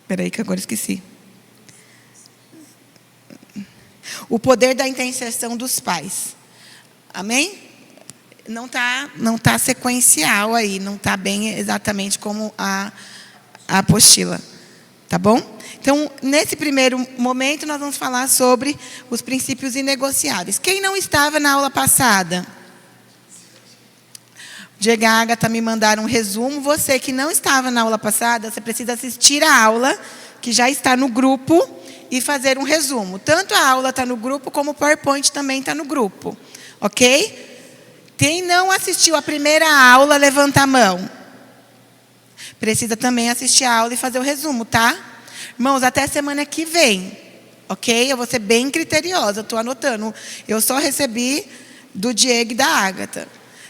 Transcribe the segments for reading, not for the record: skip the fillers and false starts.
Espera aí que agora esqueci. O poder da intercessão dos pais. Amém? Não tá sequencial aí, não está bem exatamente como a apostila. Tá bom? Então, nesse primeiro momento, nós vamos falar sobre os princípios inegociáveis. Quem não estava na aula passada? Diego e a Agatha me mandaram um resumo. Você que não estava na aula passada, você precisa assistir a aula, que já está no grupo, e fazer um resumo. Tanto a aula está no grupo, como o PowerPoint também está no grupo. Ok? Quem não assistiu a primeira aula, levanta a mão. Precisa também assistir a aula e fazer o resumo, tá? Irmãos, até semana que vem. Ok? Eu vou ser bem criteriosa, estou anotando. Eu só recebi do Diego e da Agatha.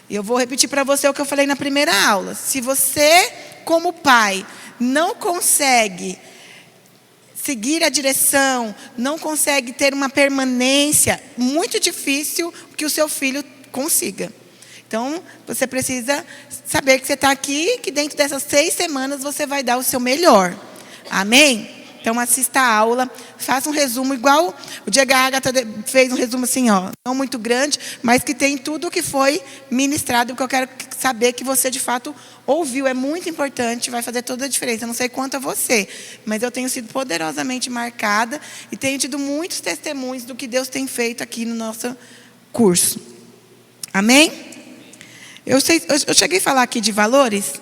E eu vou repetir para você o que eu falei na primeira aula. Se você, como pai, não consegue seguir a direção, não consegue ter uma permanência, muito difícil que o seu filho consiga. Então, você precisa saber que você está aqui, que dentro dessas 6 semanas você vai dar o seu melhor. Amém? Então, assista a aula, faça um resumo, igual o Diego Agatha fez um resumo assim, ó, não muito grande, mas que tem tudo o que foi ministrado, porque eu quero saber que você, de fato, ouviu. É muito importante, vai fazer toda a diferença. Eu não sei quanto a você, mas eu tenho sido poderosamente marcada e tenho tido muitos testemunhos do que Deus tem feito aqui no nosso curso. Amém? Eu cheguei a falar aqui de valores?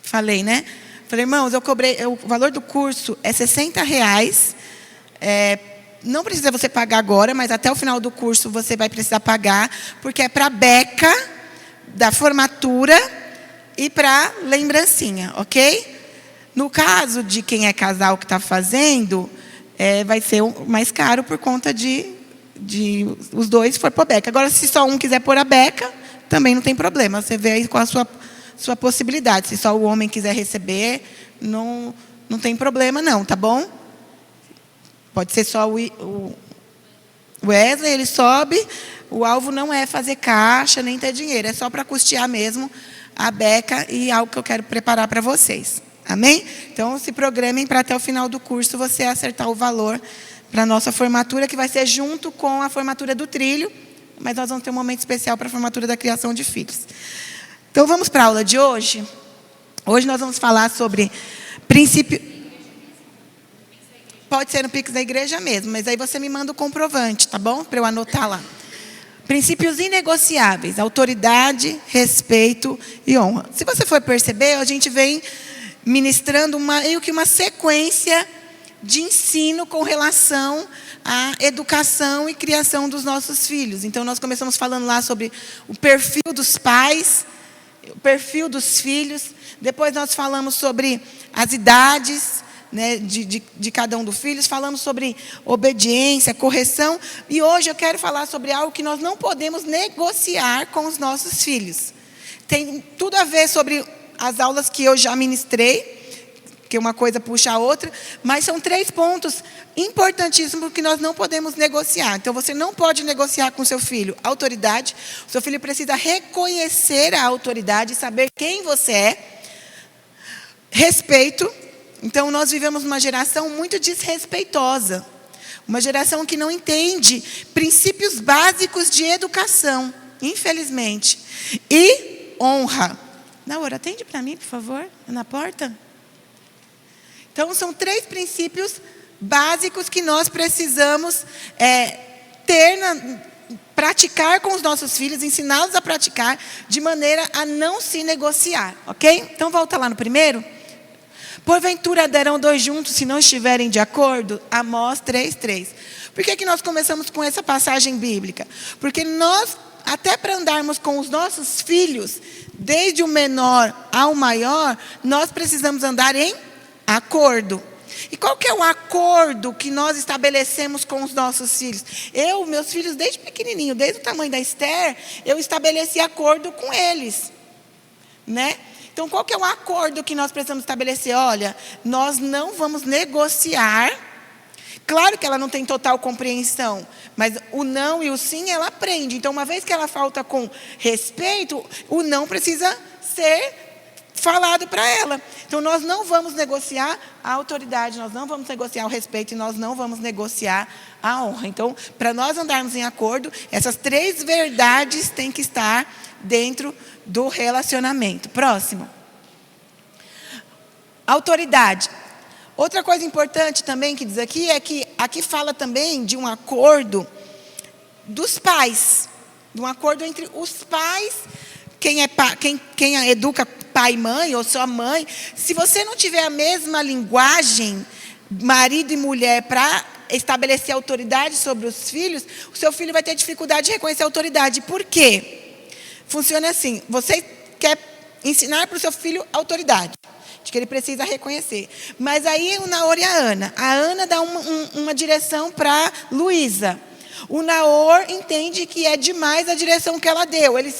Falei, né? Falei, irmãos, o valor do curso é R$60. Não precisa você pagar agora, mas até o final do curso você vai precisar pagar, porque é para a beca da formatura e para lembrancinha, ok? No caso de quem é casal que está fazendo, vai ser mais caro por conta de os dois for por beca. Agora, se só um quiser pôr a beca, também não tem problema. Você vê aí com a sua possibilidade. Se só o homem quiser receber, não tem problema não, tá bom? Pode ser só o Wesley, ele sobe. O alvo não é fazer caixa, nem ter dinheiro. É só para custear mesmo a beca e algo que eu quero preparar para vocês. Amém? Então, se programem para até o final do curso você acertar o valor para a nossa formatura, que vai ser junto com a formatura do trilho, mas nós vamos ter um momento especial para a formatura da criação de filhos. Então, vamos para a aula de hoje. Hoje nós vamos falar sobre princípio... Pode ser no Pix da igreja mesmo, mas aí você me manda o comprovante, tá bom? Para eu anotar lá. Princípios inegociáveis: autoridade, respeito e honra. Se você for perceber, a gente vem ministrando meio que uma sequência de ensino com relação à educação e criação dos nossos filhos. Então, nós começamos falando lá sobre o perfil dos pais, o perfil dos filhos. Depois nós falamos sobre as idades, né, de cada um dos filhos. Falamos sobre obediência, correção. E hoje eu quero falar sobre algo que nós não podemos negociar com os nossos filhos. Tem tudo a ver sobre as aulas que eu já ministrei, que uma coisa puxa a outra, mas são 3 pontos importantíssimos que nós não podemos negociar. Então, você não pode negociar com seu filho autoridade. O seu filho precisa reconhecer a autoridade, saber quem você é. Respeito. Então, nós vivemos uma geração muito desrespeitosa. Uma geração que não entende princípios básicos de educação, infelizmente. E honra. Naura, atende para mim, por favor, na porta. Então, são 3 princípios básicos que nós precisamos praticar com os nossos filhos, ensiná-los a praticar, de maneira a não se negociar, ok? Então, volta lá no primeiro. Porventura darão 2 juntos se não estiverem de acordo? Amós 3:3. Por que nós começamos com essa passagem bíblica? Porque nós, até para andarmos com os nossos filhos, desde o menor ao maior, nós precisamos andar em acordo. E qual que é o acordo que nós estabelecemos com os nossos filhos? Meus filhos, desde pequenininho, desde o tamanho da Esther, eu estabeleci acordo com eles, né? Então, qual que é o acordo que nós precisamos estabelecer? Olha, nós não vamos negociar. Claro que ela não tem total compreensão, mas o não e o sim ela aprende. Então, uma vez que ela falta com respeito, o não precisa falado para ela. Então, nós não vamos negociar a autoridade, nós não vamos negociar o respeito e nós não vamos negociar a honra. Então, para nós andarmos em acordo, essas 3 verdades têm que estar dentro do relacionamento. Próximo. Autoridade. Outra coisa importante também que diz aqui é que aqui fala também de um acordo dos pais. De um acordo entre os pais, quem educa pai e mãe, ou só mãe. Se você não tiver a mesma linguagem, marido e mulher, para estabelecer autoridade sobre os filhos, o seu filho vai ter dificuldade de reconhecer a autoridade. Por quê? Funciona assim, você quer ensinar para o seu filho autoridade, de que ele precisa reconhecer. Mas aí o Naor e a Ana dá uma direção para Luísa. O Naor entende que é demais a direção que ela deu. Eles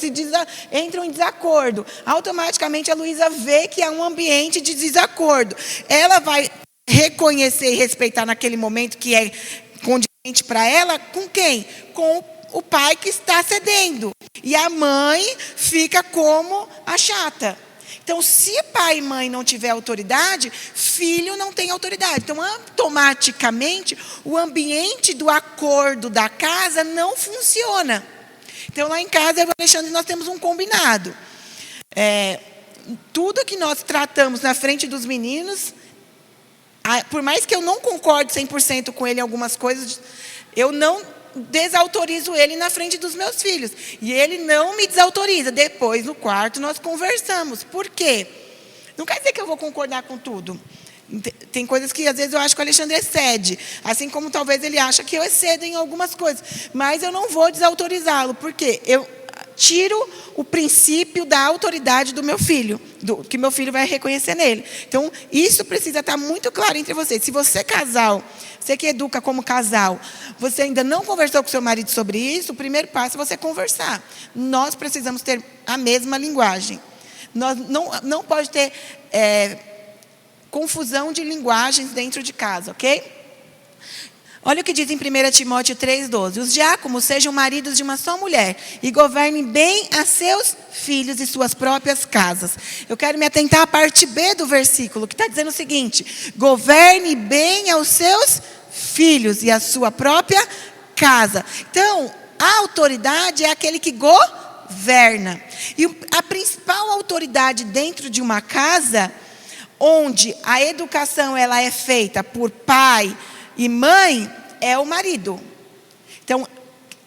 entram em desacordo. Automaticamente a Luísa vê que há um ambiente de desacordo. Ela vai reconhecer e respeitar naquele momento que é condizente para ela, com quem? Com o pai que está cedendo. E a mãe fica como a chata. Então, se pai e mãe não tiver autoridade, filho não tem autoridade. Então, automaticamente, o ambiente do acordo da casa não funciona. Então, lá em casa, eu e o Alexandre, nós temos um combinado. Tudo que nós tratamos na frente dos meninos, por mais que eu não concorde 100% com ele em algumas coisas, eu não desautorizo ele na frente dos meus filhos. E ele não me desautoriza. Depois, no quarto, nós conversamos. Por quê? Não quer dizer que eu vou concordar com tudo. Tem coisas que, às vezes, eu acho que o Alexandre excede. Assim como, talvez, ele acha que eu excedo em algumas coisas. Mas eu não vou desautorizá-lo. Por quê? Eu tiro o princípio da autoridade do meu filho, que meu filho vai reconhecer nele. Então, isso precisa estar muito claro entre vocês. Se você é casal, você que educa como casal, você ainda não conversou com seu marido sobre isso, o primeiro passo é você conversar. Nós precisamos ter a mesma linguagem. Nós não pode ter confusão de linguagens dentro de casa, ok? Olha o que diz em 1 Timóteo 3,12. Os diáconos sejam maridos de uma só mulher e governem bem a seus filhos e suas próprias casas. Eu quero me atentar à parte B do versículo, que está dizendo o seguinte: governe bem aos seus filhos e a sua própria casa. Então, a autoridade é aquele que governa. E a principal autoridade dentro de uma casa, onde a educação ela é feita por pai e mãe, é o marido. Então,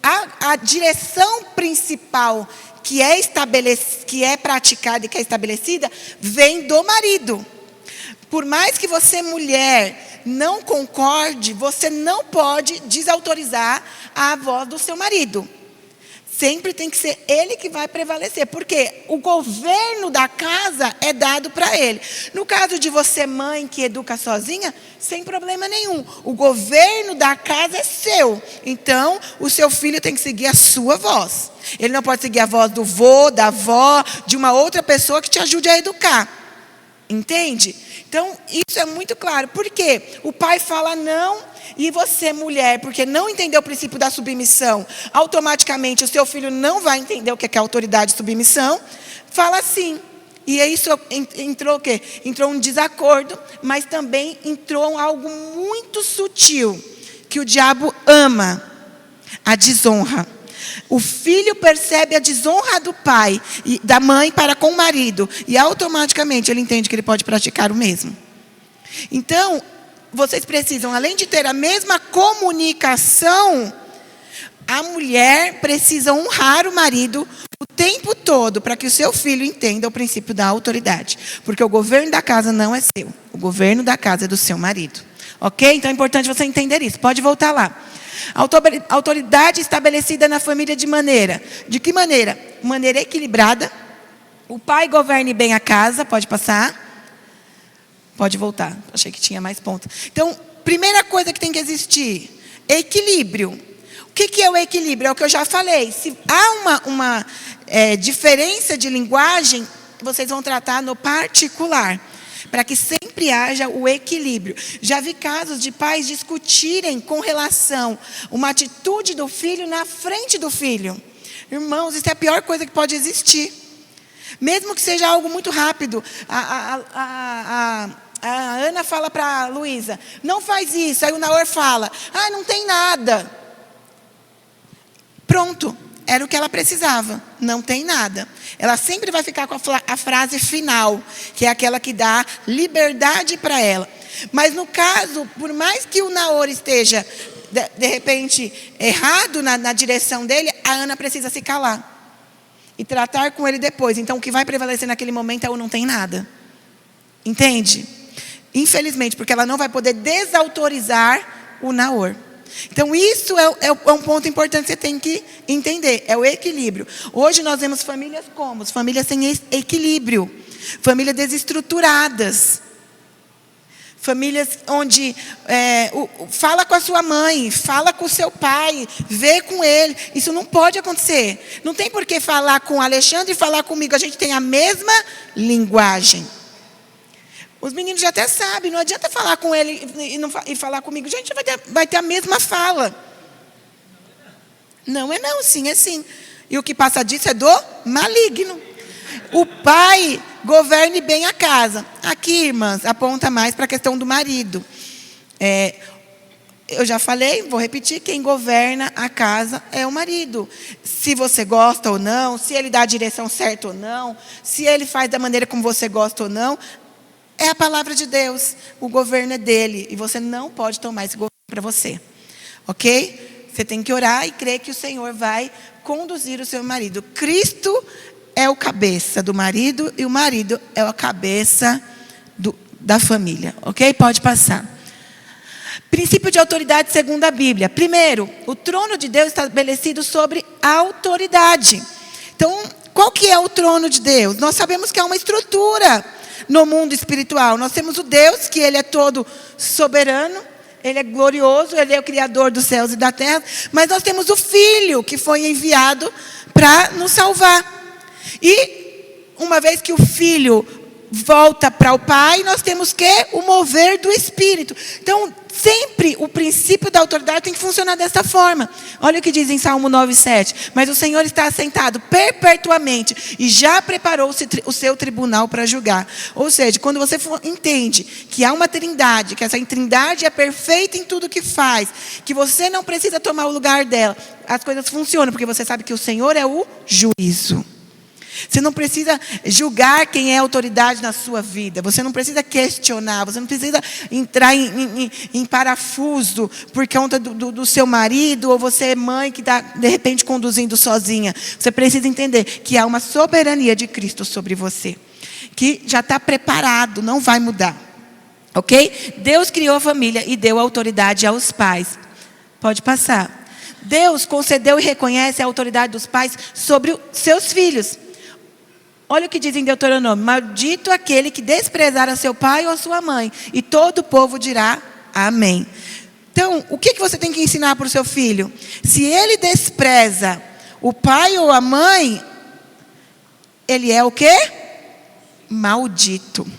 a direção principal que é praticada e que é estabelecida, vem do marido. Por mais que você, mulher, não concorde, você não pode desautorizar a voz do seu marido. Sempre tem que ser ele que vai prevalecer, porque o governo da casa é dado para ele. No caso de você, mãe, que educa sozinha, sem problema nenhum. O governo da casa é seu. Então, o seu filho tem que seguir a sua voz. Ele não pode seguir a voz do vô, da avó, de uma outra pessoa que te ajude a educar. Entende? Então, isso é muito claro. Por quê? O pai fala não. E você, mulher, porque não entendeu o princípio da submissão, automaticamente o seu filho não vai entender o que é autoridade e submissão, fala sim. E aí isso entrou o quê? Entrou um desacordo, mas também entrou algo muito sutil, que o diabo ama, a desonra. O filho percebe a desonra do pai e da mãe para com o marido, e automaticamente ele entende que ele pode praticar o mesmo. Então, vocês precisam, além de ter a mesma comunicação, a mulher precisa honrar o marido o tempo todo para que o seu filho entenda o princípio da autoridade. Porque o governo da casa não é seu. O governo da casa é do seu marido. Ok? Então é importante você entender isso. Pode voltar lá. Autoridade estabelecida na família de que maneira? Maneira equilibrada. O pai governe bem a casa. Pode passar. Pode voltar, achei que tinha mais pontos. Então, primeira coisa que tem que existir, equilíbrio. O que é o equilíbrio? É o que eu já falei. Se há uma diferença de linguagem, vocês vão tratar no particular, para que sempre haja o equilíbrio. Já vi casos de pais discutirem com relação a uma atitude do filho na frente do filho. Irmãos, isso é a pior coisa que pode existir. Mesmo que seja algo muito rápido. A Ana fala para a Luísa, não faz isso. Aí o Naor fala, não tem nada. Pronto, era o que ela precisava. Não tem nada. Ela sempre vai ficar com a frase final, que é aquela que dá liberdade para ela. Mas no caso, por mais que o Naor esteja, de repente, errado na direção dele, a Ana precisa se calar e tratar com ele depois. Então, o que vai prevalecer naquele momento é o não tem nada. Entende? Infelizmente, porque ela não vai poder desautorizar o Naor. Então, isso é um ponto importante que você tem que entender. É o equilíbrio. Hoje nós vemos famílias como? Famílias sem equilíbrio. Famílias desestruturadas. Famílias onde fala com a sua mãe, fala com o seu pai, vê com ele. Isso não pode acontecer. Não tem por que falar com o Alexandre e falar comigo. A gente tem a mesma linguagem. Os meninos já até sabem. Não adianta falar com ele e falar comigo. A gente vai ter a mesma fala. Não é não, sim é sim. E o que passa disso é do maligno. O pai governe bem a casa. Aqui, irmãs, aponta mais para a questão do marido. Eu já falei, vou repetir, quem governa a casa é o marido. Se você gosta ou não, se ele dá a direção certa ou não, se ele faz da maneira como você gosta ou não, é a palavra de Deus. O governo é dele. E você não pode tomar esse governo para você. Ok? Você tem que orar e crer que o Senhor vai conduzir o seu marido. Cristo é o cabeça do marido e o marido é a cabeça da família. Ok? Pode passar. Princípio de autoridade segundo a Bíblia. Primeiro, o trono de Deus estabelecido sobre a autoridade. Então, qual que é o trono de Deus? Nós sabemos que é uma estrutura no mundo espiritual. Nós temos o Deus, que Ele é todo soberano, Ele é glorioso, Ele é o Criador dos céus e da terra. Mas nós temos o Filho, que foi enviado para nos salvar. E uma vez que o Filho volta para o Pai, nós temos que o mover do Espírito. Então, sempre o princípio da autoridade tem que funcionar dessa forma. Olha o que diz em Salmo 9:7. Mas o Senhor está assentado perpetuamente e já preparou o seu tribunal para julgar. Ou seja, quando você entende que há uma trindade, que essa trindade é perfeita em tudo que faz, que você não precisa tomar o lugar dela, as coisas funcionam, porque você sabe que o Senhor é o juízo. Você não precisa julgar quem é autoridade na sua vida. Você não precisa questionar. Você não precisa entrar em parafuso por conta do seu marido. Ou você é mãe que está, de repente, conduzindo sozinha. Você precisa entender que há uma soberania de Cristo sobre você. Que já está preparado, não vai mudar. Ok? Deus criou a família e deu autoridade aos pais. Pode passar. Deus concedeu e reconhece a autoridade dos pais sobre os seus filhos. Olha o que diz em Deuteronômio. Maldito aquele que desprezar a seu pai ou a sua mãe. E todo o povo dirá amém. Então, o que você tem que ensinar para o seu filho? Se ele despreza o pai ou a mãe, ele é o quê? Maldito.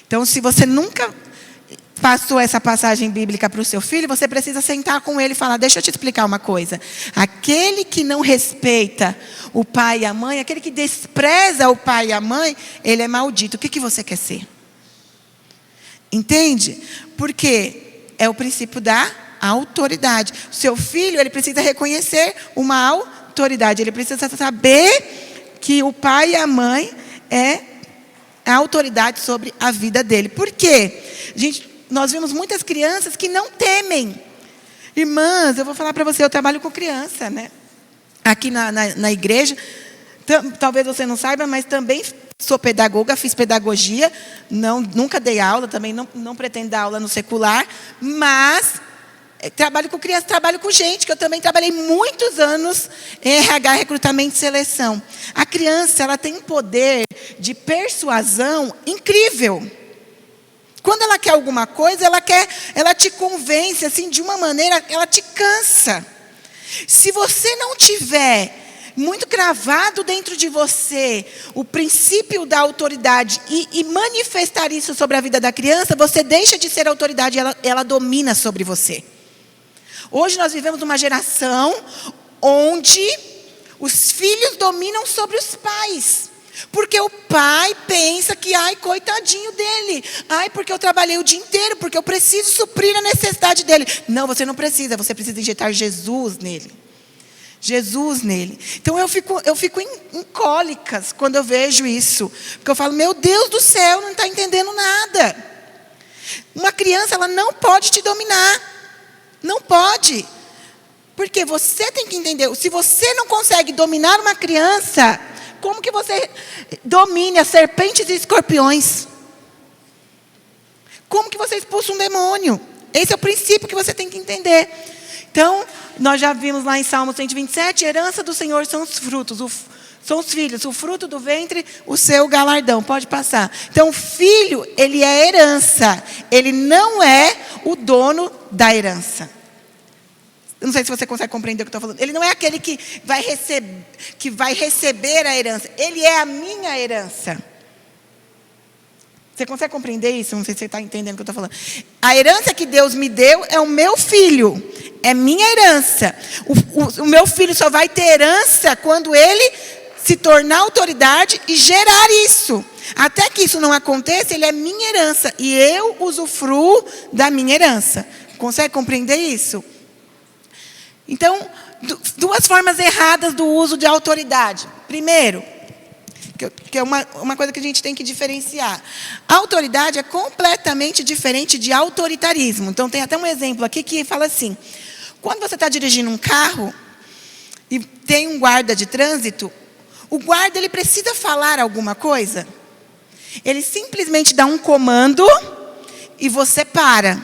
Então, se você nunca passou essa passagem bíblica para o seu filho, você precisa sentar com ele e falar, deixa eu te explicar uma coisa. Aquele que não respeita o pai e a mãe, aquele que despreza o pai e a mãe, ele é maldito. O que você quer ser? Entende? Porque é o princípio da autoridade. O seu filho, ele precisa reconhecer uma autoridade. Ele precisa saber que o pai e a mãe é a autoridade sobre a vida dele. Por quê? Nós vemos muitas crianças que não temem. Irmãs, eu vou falar para você, eu trabalho com criança, né? Aqui na igreja. Talvez você não saiba, mas também sou pedagoga, fiz pedagogia. Nunca dei aula, também não pretendo dar aula no secular. Mas trabalho com criança, trabalho com gente, que eu também trabalhei muitos anos em RH, recrutamento e seleção. A criança, ela tem um poder de persuasão incrível. Quando ela quer alguma coisa, ela te convence assim de uma maneira, ela te cansa. Se você não tiver muito gravado dentro de você o princípio da autoridade e manifestar isso sobre a vida da criança, você deixa de ser autoridade e ela domina sobre você. Hoje nós vivemos uma geração onde os filhos dominam sobre os pais. Porque o pai pensa que, ai, coitadinho dele. Ai, porque eu trabalhei o dia inteiro, porque eu preciso suprir a necessidade dele. Não, você não precisa, você precisa injetar Jesus nele. Jesus nele. Então eu fico em cólicas quando eu vejo isso. Porque eu falo, meu Deus do céu, não está entendendo nada. Uma criança, ela não pode te dominar. Não pode. Porque você tem que entender, se você não consegue dominar uma criança, como que você domine as serpentes e escorpiões? Como que você expulsa um demônio? Esse é o princípio que você tem que entender. Então, nós já vimos lá em Salmo 127, herança do Senhor são os frutos, são os filhos, o fruto do ventre, o seu galardão. Pode passar. Então, o filho, ele é herança. Ele não é o dono da herança. Eu não sei se você consegue compreender o que eu estou falando. Ele não é aquele que vai receber a herança. Ele é a minha herança. Você consegue compreender isso? Não sei se você está entendendo o que eu estou falando. A herança que Deus me deu é o meu filho. É minha herança. O meu filho só vai ter herança quando ele se tornar autoridade e gerar isso. Até que isso não aconteça, ele é minha herança. E eu usufruo da minha herança. Consegue compreender isso? Então, duas formas erradas do uso de autoridade. Primeiro, que é uma coisa que a gente tem que diferenciar. A autoridade é completamente diferente de autoritarismo. Então, tem até um exemplo aqui que fala assim, quando você está dirigindo um carro e tem um guarda de trânsito, o guarda, ele precisa falar alguma coisa? Ele simplesmente dá um comando e você para.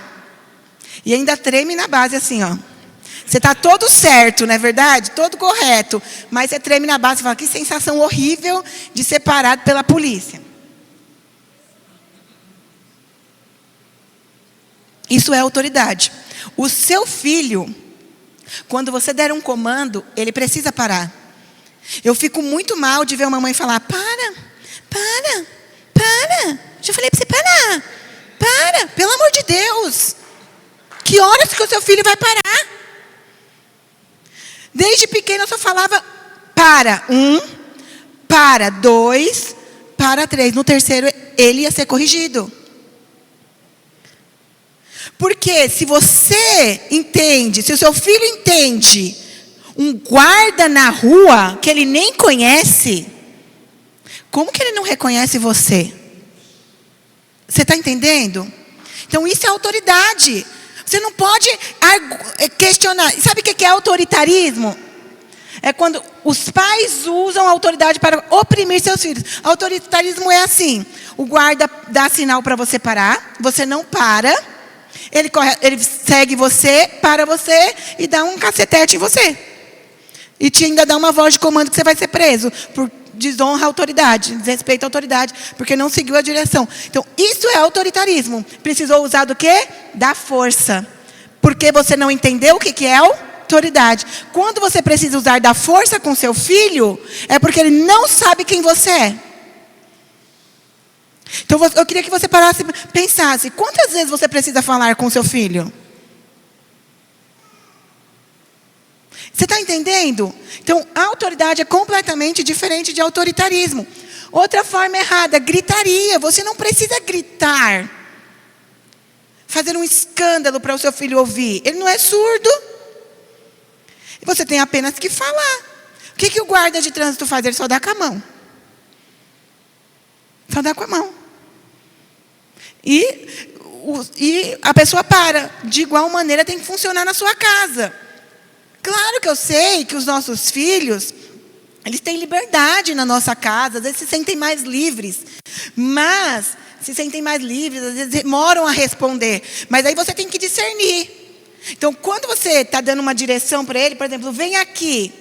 E ainda treme na base assim, ó. Você está todo certo, não é verdade? Todo correto. Mas você treme na base e fala, que sensação horrível de ser parado pela polícia. Isso é autoridade. O seu filho, quando você der um comando, ele precisa parar. Eu fico muito mal de ver uma mãe falar, para. Já falei para você para, pelo amor de Deus. Que horas que o seu filho vai parar? Desde pequeno eu só falava para 1, para 2, para 3. No terceiro ele ia ser corrigido. Porque se você entende, se o seu filho entende um guarda na rua que ele nem conhece, como que ele não reconhece você? Você está entendendo? Então isso é autoridade. Você não pode questionar. Sabe o que é autoritarismo? É quando os pais usam a autoridade para oprimir seus filhos. Autoritarismo é assim. O guarda dá sinal para você parar. Você não para. Ele segue você, para você e dá um cacetete em você. E te ainda dá uma voz de comando que você vai ser preso. Por desonra à autoridade, desrespeito à autoridade, porque não seguiu a direção. Então, isso é autoritarismo. Precisou usar do quê? Da força. Porque você não entendeu o que é autoridade. Quando você precisa usar da força com seu filho, é porque ele não sabe quem você é. Então, eu queria que você parasse e pensasse, quantas vezes você precisa falar com seu filho? Você está entendendo? Então, a autoridade é completamente diferente de autoritarismo. Outra forma errada, gritaria. Você não precisa gritar. Fazer um escândalo para o seu filho ouvir. Ele não é surdo. Você tem apenas que falar. O que o guarda de trânsito faz? Ele só dá com a mão. Só dá com a mão. E a pessoa para. De igual maneira tem que funcionar na sua casa. Claro que eu sei que os nossos filhos, eles têm liberdade na nossa casa, às vezes se sentem mais livres. Mas, se sentem mais livres, às vezes demoram a responder. Mas aí você tem que discernir. Então, quando você está dando uma direção para ele, por exemplo, vem aqui.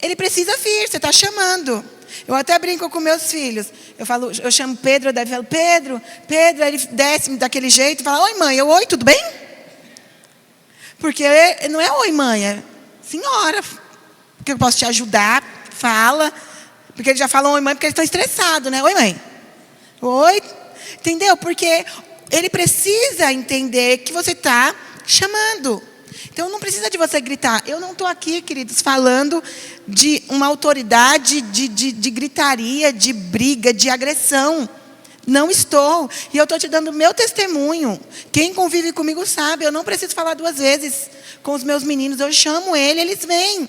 Ele precisa vir, você está chamando. Eu até brinco com meus filhos. Eu chamo Pedro, daí eu falo, Pedro, aí ele desce daquele jeito e fala, oi mãe, oi, tudo bem? Porque não é oi mãe, é senhora. Porque eu posso te ajudar, fala. Porque eles já falam oi mãe porque eles estão estressados, né? Oi mãe. Oi. Entendeu? Porque ele precisa entender que você está chamando. Então não precisa de você gritar. Eu não estou aqui, queridos, falando de uma autoridade de gritaria, de briga, de agressão. Não estou. E eu estou te dando o meu testemunho. Quem convive comigo sabe, eu não preciso falar 2 vezes com os meus meninos. Eu chamo eles vêm.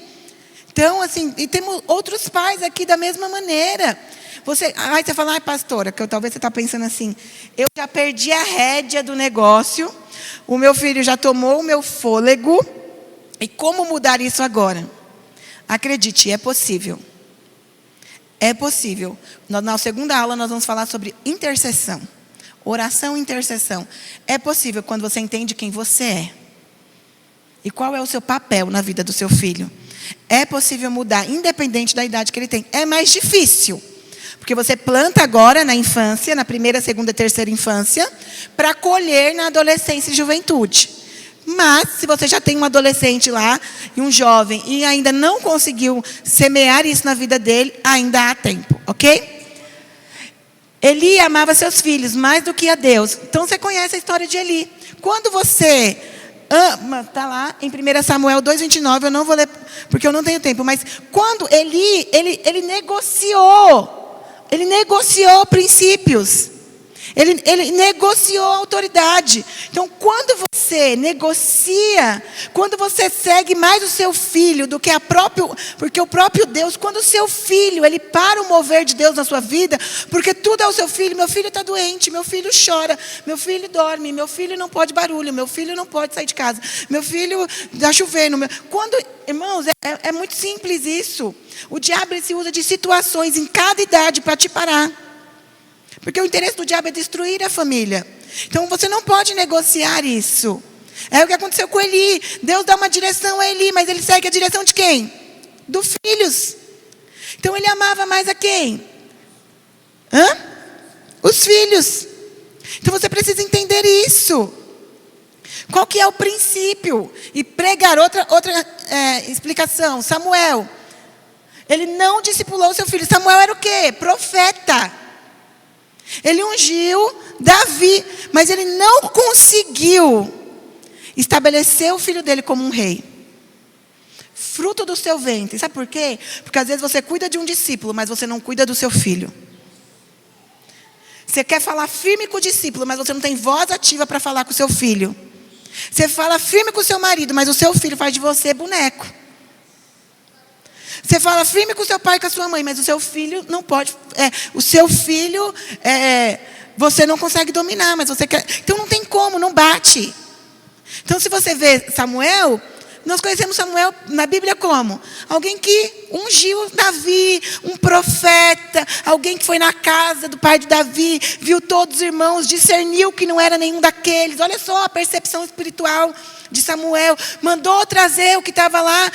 Então, assim, e temos outros pais aqui da mesma maneira. Você fala, pastora, que talvez você está pensando assim, eu já perdi a rédea do negócio, o meu filho já tomou o meu fôlego, e como mudar isso agora? Acredite, é possível. É possível. Na segunda aula nós vamos falar sobre intercessão. Oração e intercessão. É possível quando você entende quem você é. E qual é o seu papel na vida do seu filho. É possível mudar, independente da idade que ele tem. É mais difícil. Porque você planta agora na infância, na primeira, segunda, terceira infância, para colher na adolescência e juventude. Mas, se você já tem um adolescente lá, e um jovem, e ainda não conseguiu semear isso na vida dele, ainda há tempo, ok? Eli amava seus filhos mais do que a Deus. Então, você conhece a história de Eli. Quando você ama, está lá em 1 Samuel 2,29, eu não vou ler, porque eu não tenho tempo, mas quando Eli, ele negociou princípios. Ele negociou autoridade. Então, quando você negocia, quando você segue mais o seu filho do que porque o próprio Deus, quando o seu filho, ele para o mover de Deus na sua vida, porque tudo é o seu filho. Meu filho está doente, meu filho chora, meu filho dorme, meu filho não pode barulho, meu filho não pode sair de casa, meu filho está chovendo. Irmãos, é muito simples isso. O diabo ele se usa de situações em cada idade para te parar. Porque o interesse do diabo é destruir a família. Então você não pode negociar isso. É o que aconteceu com Eli. Deus dá uma direção a Eli, mas ele segue a direção de quem? Dos filhos. Então ele amava mais a quem? Os filhos. Então você precisa entender isso. Qual que é o princípio? E pregar outra explicação. Samuel. Ele não discipulou seu filho. Samuel era o quê? Profeta. Ele ungiu Davi, mas ele não conseguiu estabelecer o filho dele como um rei. Fruto do seu ventre. Sabe por quê? Porque às vezes você cuida de um discípulo, mas você não cuida do seu filho. Você quer falar firme com o discípulo, mas você não tem voz ativa para falar com o seu filho. Você fala firme com o seu marido, mas o seu filho faz de você boneco. Você fala firme com o seu pai e com a sua mãe, mas o seu filho não pode. Você não consegue dominar, mas você quer. Então não tem como, não bate. Então se você vê Samuel, nós conhecemos Samuel na Bíblia como? Alguém que ungiu Davi, um profeta, alguém que foi na casa do pai de Davi, viu todos os irmãos, discerniu que não era nenhum daqueles. Olha só a percepção espiritual de Samuel, mandou trazer o que estava lá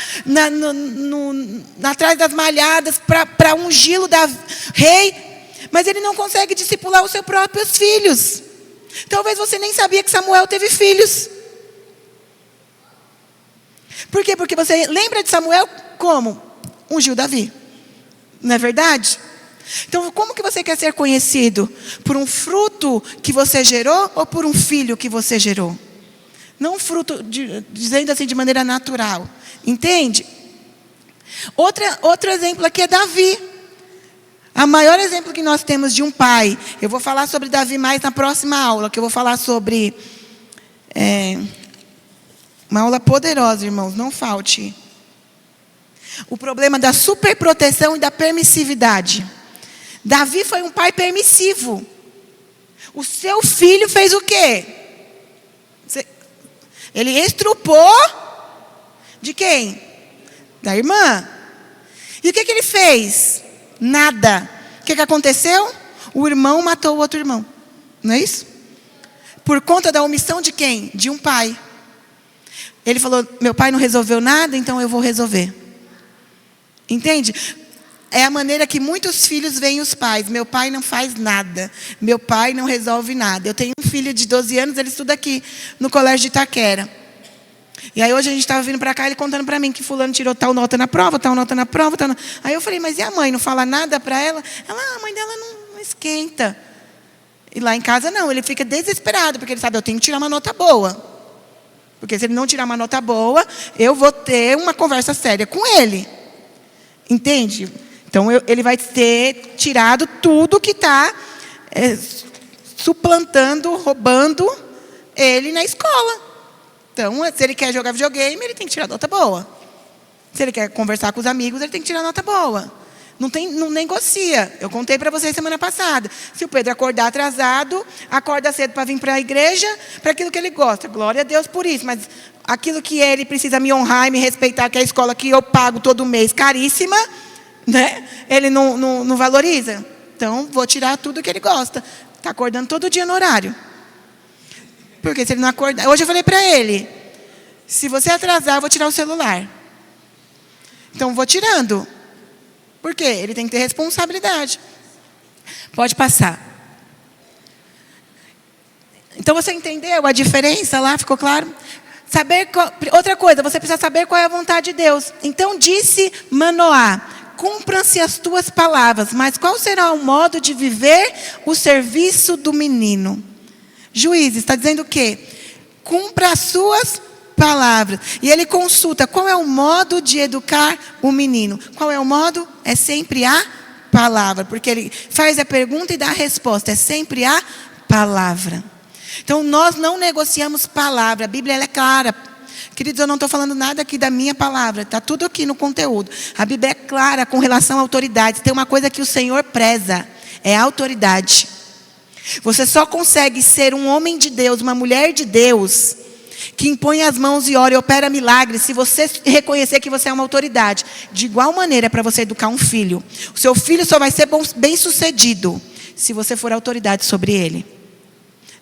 atrás das malhadas para ungí-lo rei, mas ele não consegue discipular os seus próprios filhos. Talvez você nem sabia que Samuel teve filhos. Por quê? Porque você lembra de Samuel como? Ungiu Davi. Não é verdade? Então, como que você quer ser conhecido? Por um fruto que você gerou ou por um filho que você gerou? Não fruto, dizendo assim de maneira natural. Entende? Outro exemplo aqui é Davi. O maior exemplo que nós temos de um pai. Eu vou falar sobre Davi mais na próxima aula. Que eu vou falar sobre... uma aula poderosa, irmãos. Não falte. O problema da superproteção e da permissividade. Davi foi um pai permissivo. O seu filho fez o quê? Ele estrupou de quem? Da irmã. E o que ele fez? Nada. O que aconteceu? O irmão matou o outro irmão. Não é isso? Por conta da omissão de quem? De um pai. Ele falou, meu pai não resolveu nada, então eu vou resolver. Entende? É a maneira que muitos filhos veem os pais. Meu pai não faz nada. Meu pai não resolve nada. Eu tenho um filho de 12 anos, ele estuda aqui no colégio de Itaquera. E aí hoje a gente estava vindo para cá, ele contando para mim que fulano tirou tal nota na prova, tal nota na prova. Aí eu falei, mas e a mãe? Não fala nada para ela? A mãe dela não esquenta. E lá em casa não, ele fica desesperado, porque ele sabe, eu tenho que tirar uma nota boa. Porque se ele não tirar uma nota boa, eu vou ter uma conversa séria com ele. Entende? Então, ele vai ter tirado tudo que está suplantando, roubando ele na escola. Então, se ele quer jogar videogame, ele tem que tirar nota boa. Se ele quer conversar com os amigos, ele tem que tirar nota boa. Não negocia. Eu contei para vocês semana passada. Se o Pedro acordar atrasado, acorda cedo para vir para a igreja, para aquilo que ele gosta. Glória a Deus por isso. Mas aquilo que ele precisa me honrar e me respeitar, que é a escola que eu pago todo mês, caríssima, né? Ele não valoriza. Então, vou tirar tudo que ele gosta. Está acordando todo dia no horário. Porque se ele não acordar... Hoje eu falei para ele, se você atrasar, eu vou tirar o celular. Então, vou tirando. Por quê? Ele tem que ter responsabilidade. Pode passar. Então, você entendeu a diferença lá? Ficou claro? Outra coisa, você precisa saber qual é a vontade de Deus. Então, disse Manoá, cumpram-se as tuas palavras, mas qual será o modo de viver o serviço do menino? Juízes, está dizendo o quê? Cumpra as suas palavras. E ele consulta qual é o modo de educar o menino. Qual é o modo? É sempre a palavra. Porque ele faz a pergunta e dá a resposta. É sempre a palavra. Então, nós não negociamos palavra. A Bíblia ela é clara. Queridos, eu não estou falando nada aqui da minha palavra. Está tudo aqui no conteúdo. A Bíblia é clara com relação à autoridade. Tem uma coisa que o Senhor preza. É a autoridade. Você só consegue ser um homem de Deus, uma mulher de Deus, que impõe as mãos e ora e opera milagres, se você reconhecer que você é uma autoridade. De igual maneira, para você educar um filho. O seu filho só vai ser bem sucedido se você for autoridade sobre ele.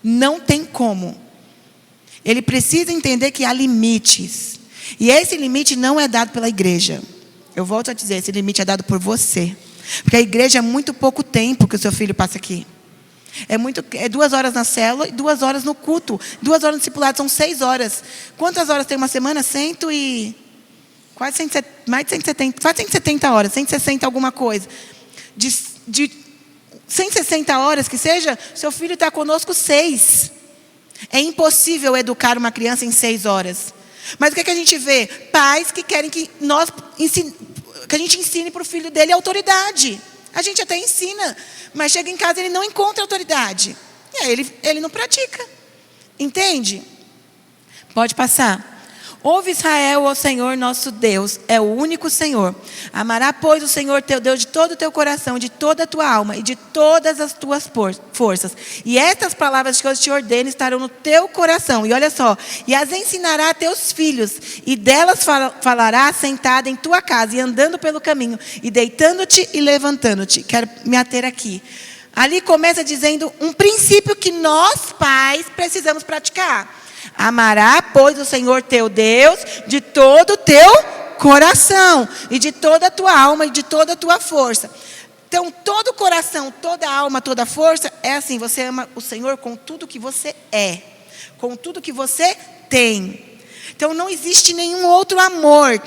Não tem como. Ele precisa entender que há limites. E esse limite não é dado pela igreja. Eu volto a dizer, esse limite é dado por você. Porque a igreja é muito pouco tempo que o seu filho passa aqui. É 2 horas na célula e 2 horas no culto. 2 horas no discipulado, são 6 horas. Quantas horas tem uma semana? Mais de 170, quase 170 horas, 160 alguma coisa. De 160 horas que seja, seu filho está conosco 6. É impossível educar uma criança em 6 horas. Mas o que a gente vê? Pais que querem que a gente ensine para o filho dele a autoridade. A gente até ensina, mas chega em casa e ele não encontra autoridade. E aí ele não pratica. Entende? Pode passar. Ouve Israel, ó Senhor nosso Deus, é o único Senhor. Amará, pois, o Senhor teu Deus de todo o teu coração, de toda a tua alma e de todas as tuas forças. E estas palavras que eu te ordeno estarão no teu coração. E olha só, e as ensinará a teus filhos, e delas falará sentada em tua casa, e andando pelo caminho, e deitando-te e levantando-te. Quero me ater aqui. Ali começa dizendo um princípio que nós, pais, precisamos praticar. Amará, pois, o Senhor teu Deus de todo o teu coração, e de toda a tua alma, e de toda a tua força. Então, todo o coração, toda a alma, toda a força, é assim, você ama o Senhor com tudo que você é, com tudo que você tem. Então, não existe nenhum outro amor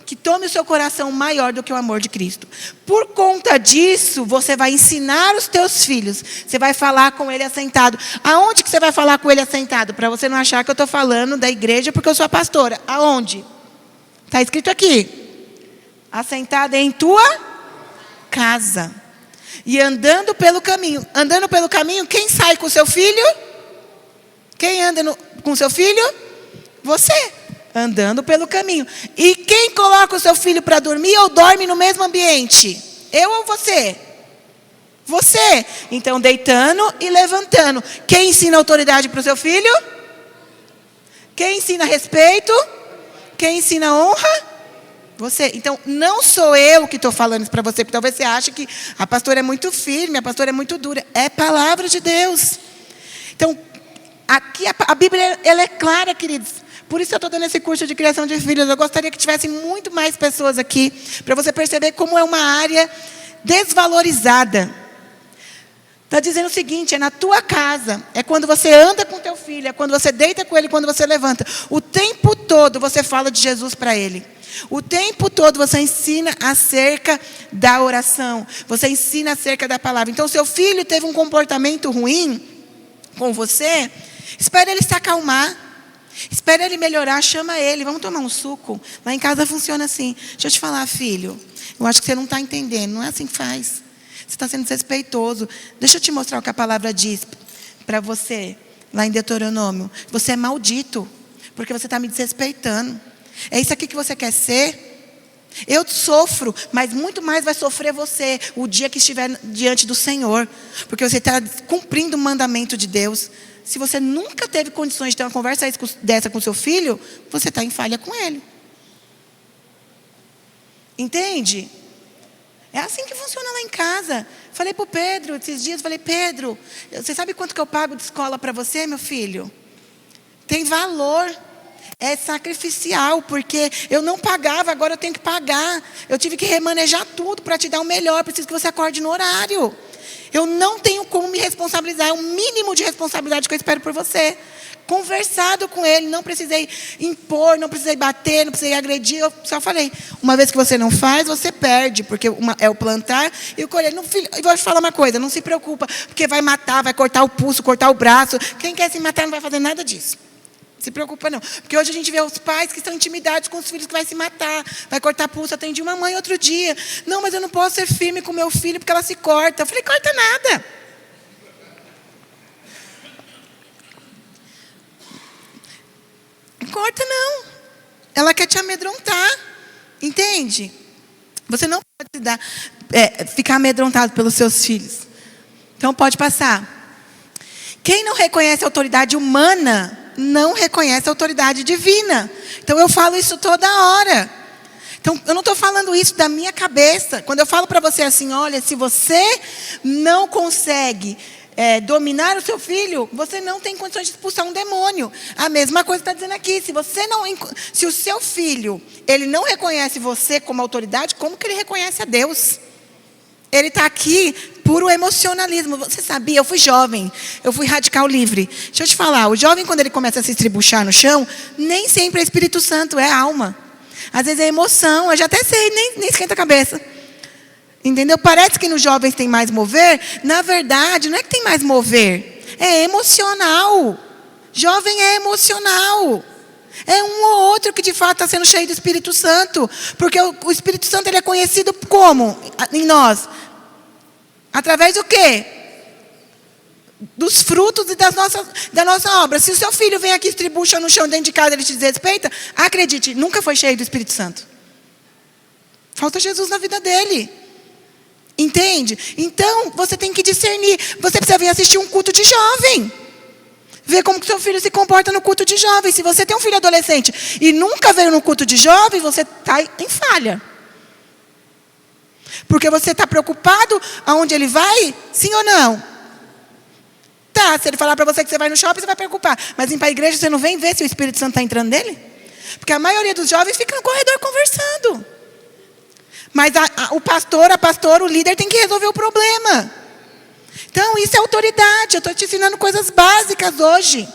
que tome o seu coração maior do que o amor de Cristo. Por conta disso, você vai ensinar os teus filhos. Você vai falar com ele assentado. Aonde que você vai falar com ele assentado? Para você não achar que eu estou falando da igreja porque eu sou a pastora. Aonde? Está escrito aqui. Assentada em tua casa. E andando pelo caminho. Andando pelo caminho, quem sai com o seu filho? Quem anda com o seu filho? Você. Andando pelo caminho. E quem coloca o seu filho para dormir ou dorme no mesmo ambiente? Eu ou você? Você. Então, deitando e levantando. Quem ensina autoridade para o seu filho? Quem ensina respeito? Quem ensina honra? Você. Então, não sou eu que estou falando isso para você, porque talvez você ache que a pastora é muito firme, a pastora é muito dura. É palavra de Deus. Então, aqui a Bíblia ela é clara, queridos. Por isso eu estou dando esse curso de criação de filhos. Eu gostaria que tivessem muito mais pessoas aqui, para você perceber como é uma área desvalorizada. Está dizendo o seguinte, é na tua casa, é quando você anda com teu filho, é quando você deita com ele, quando você levanta. O tempo todo você fala de Jesus para ele. O tempo todo você ensina acerca da oração, você ensina acerca da palavra. Então, seu filho teve um comportamento ruim com você, espere ele se acalmar. Espera ele melhorar, chama ele, vamos tomar um suco. Lá em casa funciona assim. Deixa eu te falar, filho, eu acho que você não está entendendo, não é assim que faz. Você está sendo desrespeitoso. Deixa eu te mostrar o que a palavra diz para você, lá em Deuteronômio. Você é maldito, porque você está me desrespeitando. É isso aqui que você quer ser? Eu sofro, mas muito mais vai sofrer você o dia que estiver diante do Senhor. Porque você está cumprindo o mandamento de Deus. Se você nunca teve condições de ter uma conversa dessa com seu filho, você está em falha com ele. Entende? É assim que funciona lá em casa. Falei para o Pedro, esses dias, falei, Pedro, você sabe quanto que eu pago de escola para você, meu filho? Tem valor. É sacrificial, porque eu não pagava, agora eu tenho que pagar. Eu tive que remanejar tudo para te dar o melhor. Preciso que você acorde no horário. Eu não tenho como me responsabilizar. É o mínimo de responsabilidade que eu espero por você. Conversado com ele, não precisei impor, não precisei bater, não precisei agredir. Eu só falei, uma vez que você não faz, você perde. Porque é o plantar e o colher. Não, filho, eu vou te falar uma coisa, não se preocupa. Porque vai matar, vai cortar o pulso, cortar o braço. Quem quer se matar não vai fazer nada disso. Se preocupa não. Porque hoje a gente vê os pais que estão intimidados com os filhos que vai se matar. Vai cortar pulso. Atendi uma mãe outro dia. Não, mas eu não posso ser firme com meu filho porque ela se corta. Eu falei, corta nada. Corta não. Ela quer te amedrontar. Entende? Você não pode ficar amedrontado pelos seus filhos. Então pode passar. Quem não reconhece a autoridade humana não reconhece a autoridade divina. Então eu falo isso toda hora. Então eu não estou falando isso da minha cabeça. Quando eu falo para você assim, olha, se você não consegue dominar o seu filho, você não tem condições de expulsar um demônio. A mesma coisa está dizendo aqui. Se o seu filho, ele não reconhece você como autoridade, como que ele reconhece a Deus? Ele está aqui puro emocionalismo. Você sabia? Eu fui jovem. Eu fui radical livre. Deixa eu te falar. O jovem, quando ele começa a se estribuchar no chão, nem sempre é Espírito Santo, é alma. Às vezes é emoção. Eu já até sei, nem esquenta a cabeça. Entendeu? Parece que nos jovens tem mais mover. Na verdade, não é que tem mais mover. É emocional. Jovem é emocional. É um ou outro que de fato está sendo cheio do Espírito Santo. Porque o Espírito Santo ele é conhecido como? Em nós. Através do quê? Dos frutos e da nossa obra. Se o seu filho vem aqui e estribucha no chão dentro de casa, ele te desrespeita, acredite, nunca foi cheio do Espírito Santo. Falta Jesus na vida dele. Entende? Então, você tem que discernir. Você precisa vir assistir um culto de jovem. Ver como que seu filho se comporta no culto de jovem. Se você tem um filho adolescente e nunca veio no culto de jovem, você está em falha. Porque você está preocupado aonde ele vai? Sim ou não? Tá, se ele falar para você que você vai no shopping, você vai preocupar. Mas ir para a igreja, você não vem ver se o Espírito Santo está entrando nele? Porque a maioria dos jovens fica no corredor conversando. Mas o pastor, a pastora, o líder tem que resolver o problema. Então, isso é autoridade. Eu estou te ensinando coisas básicas hoje.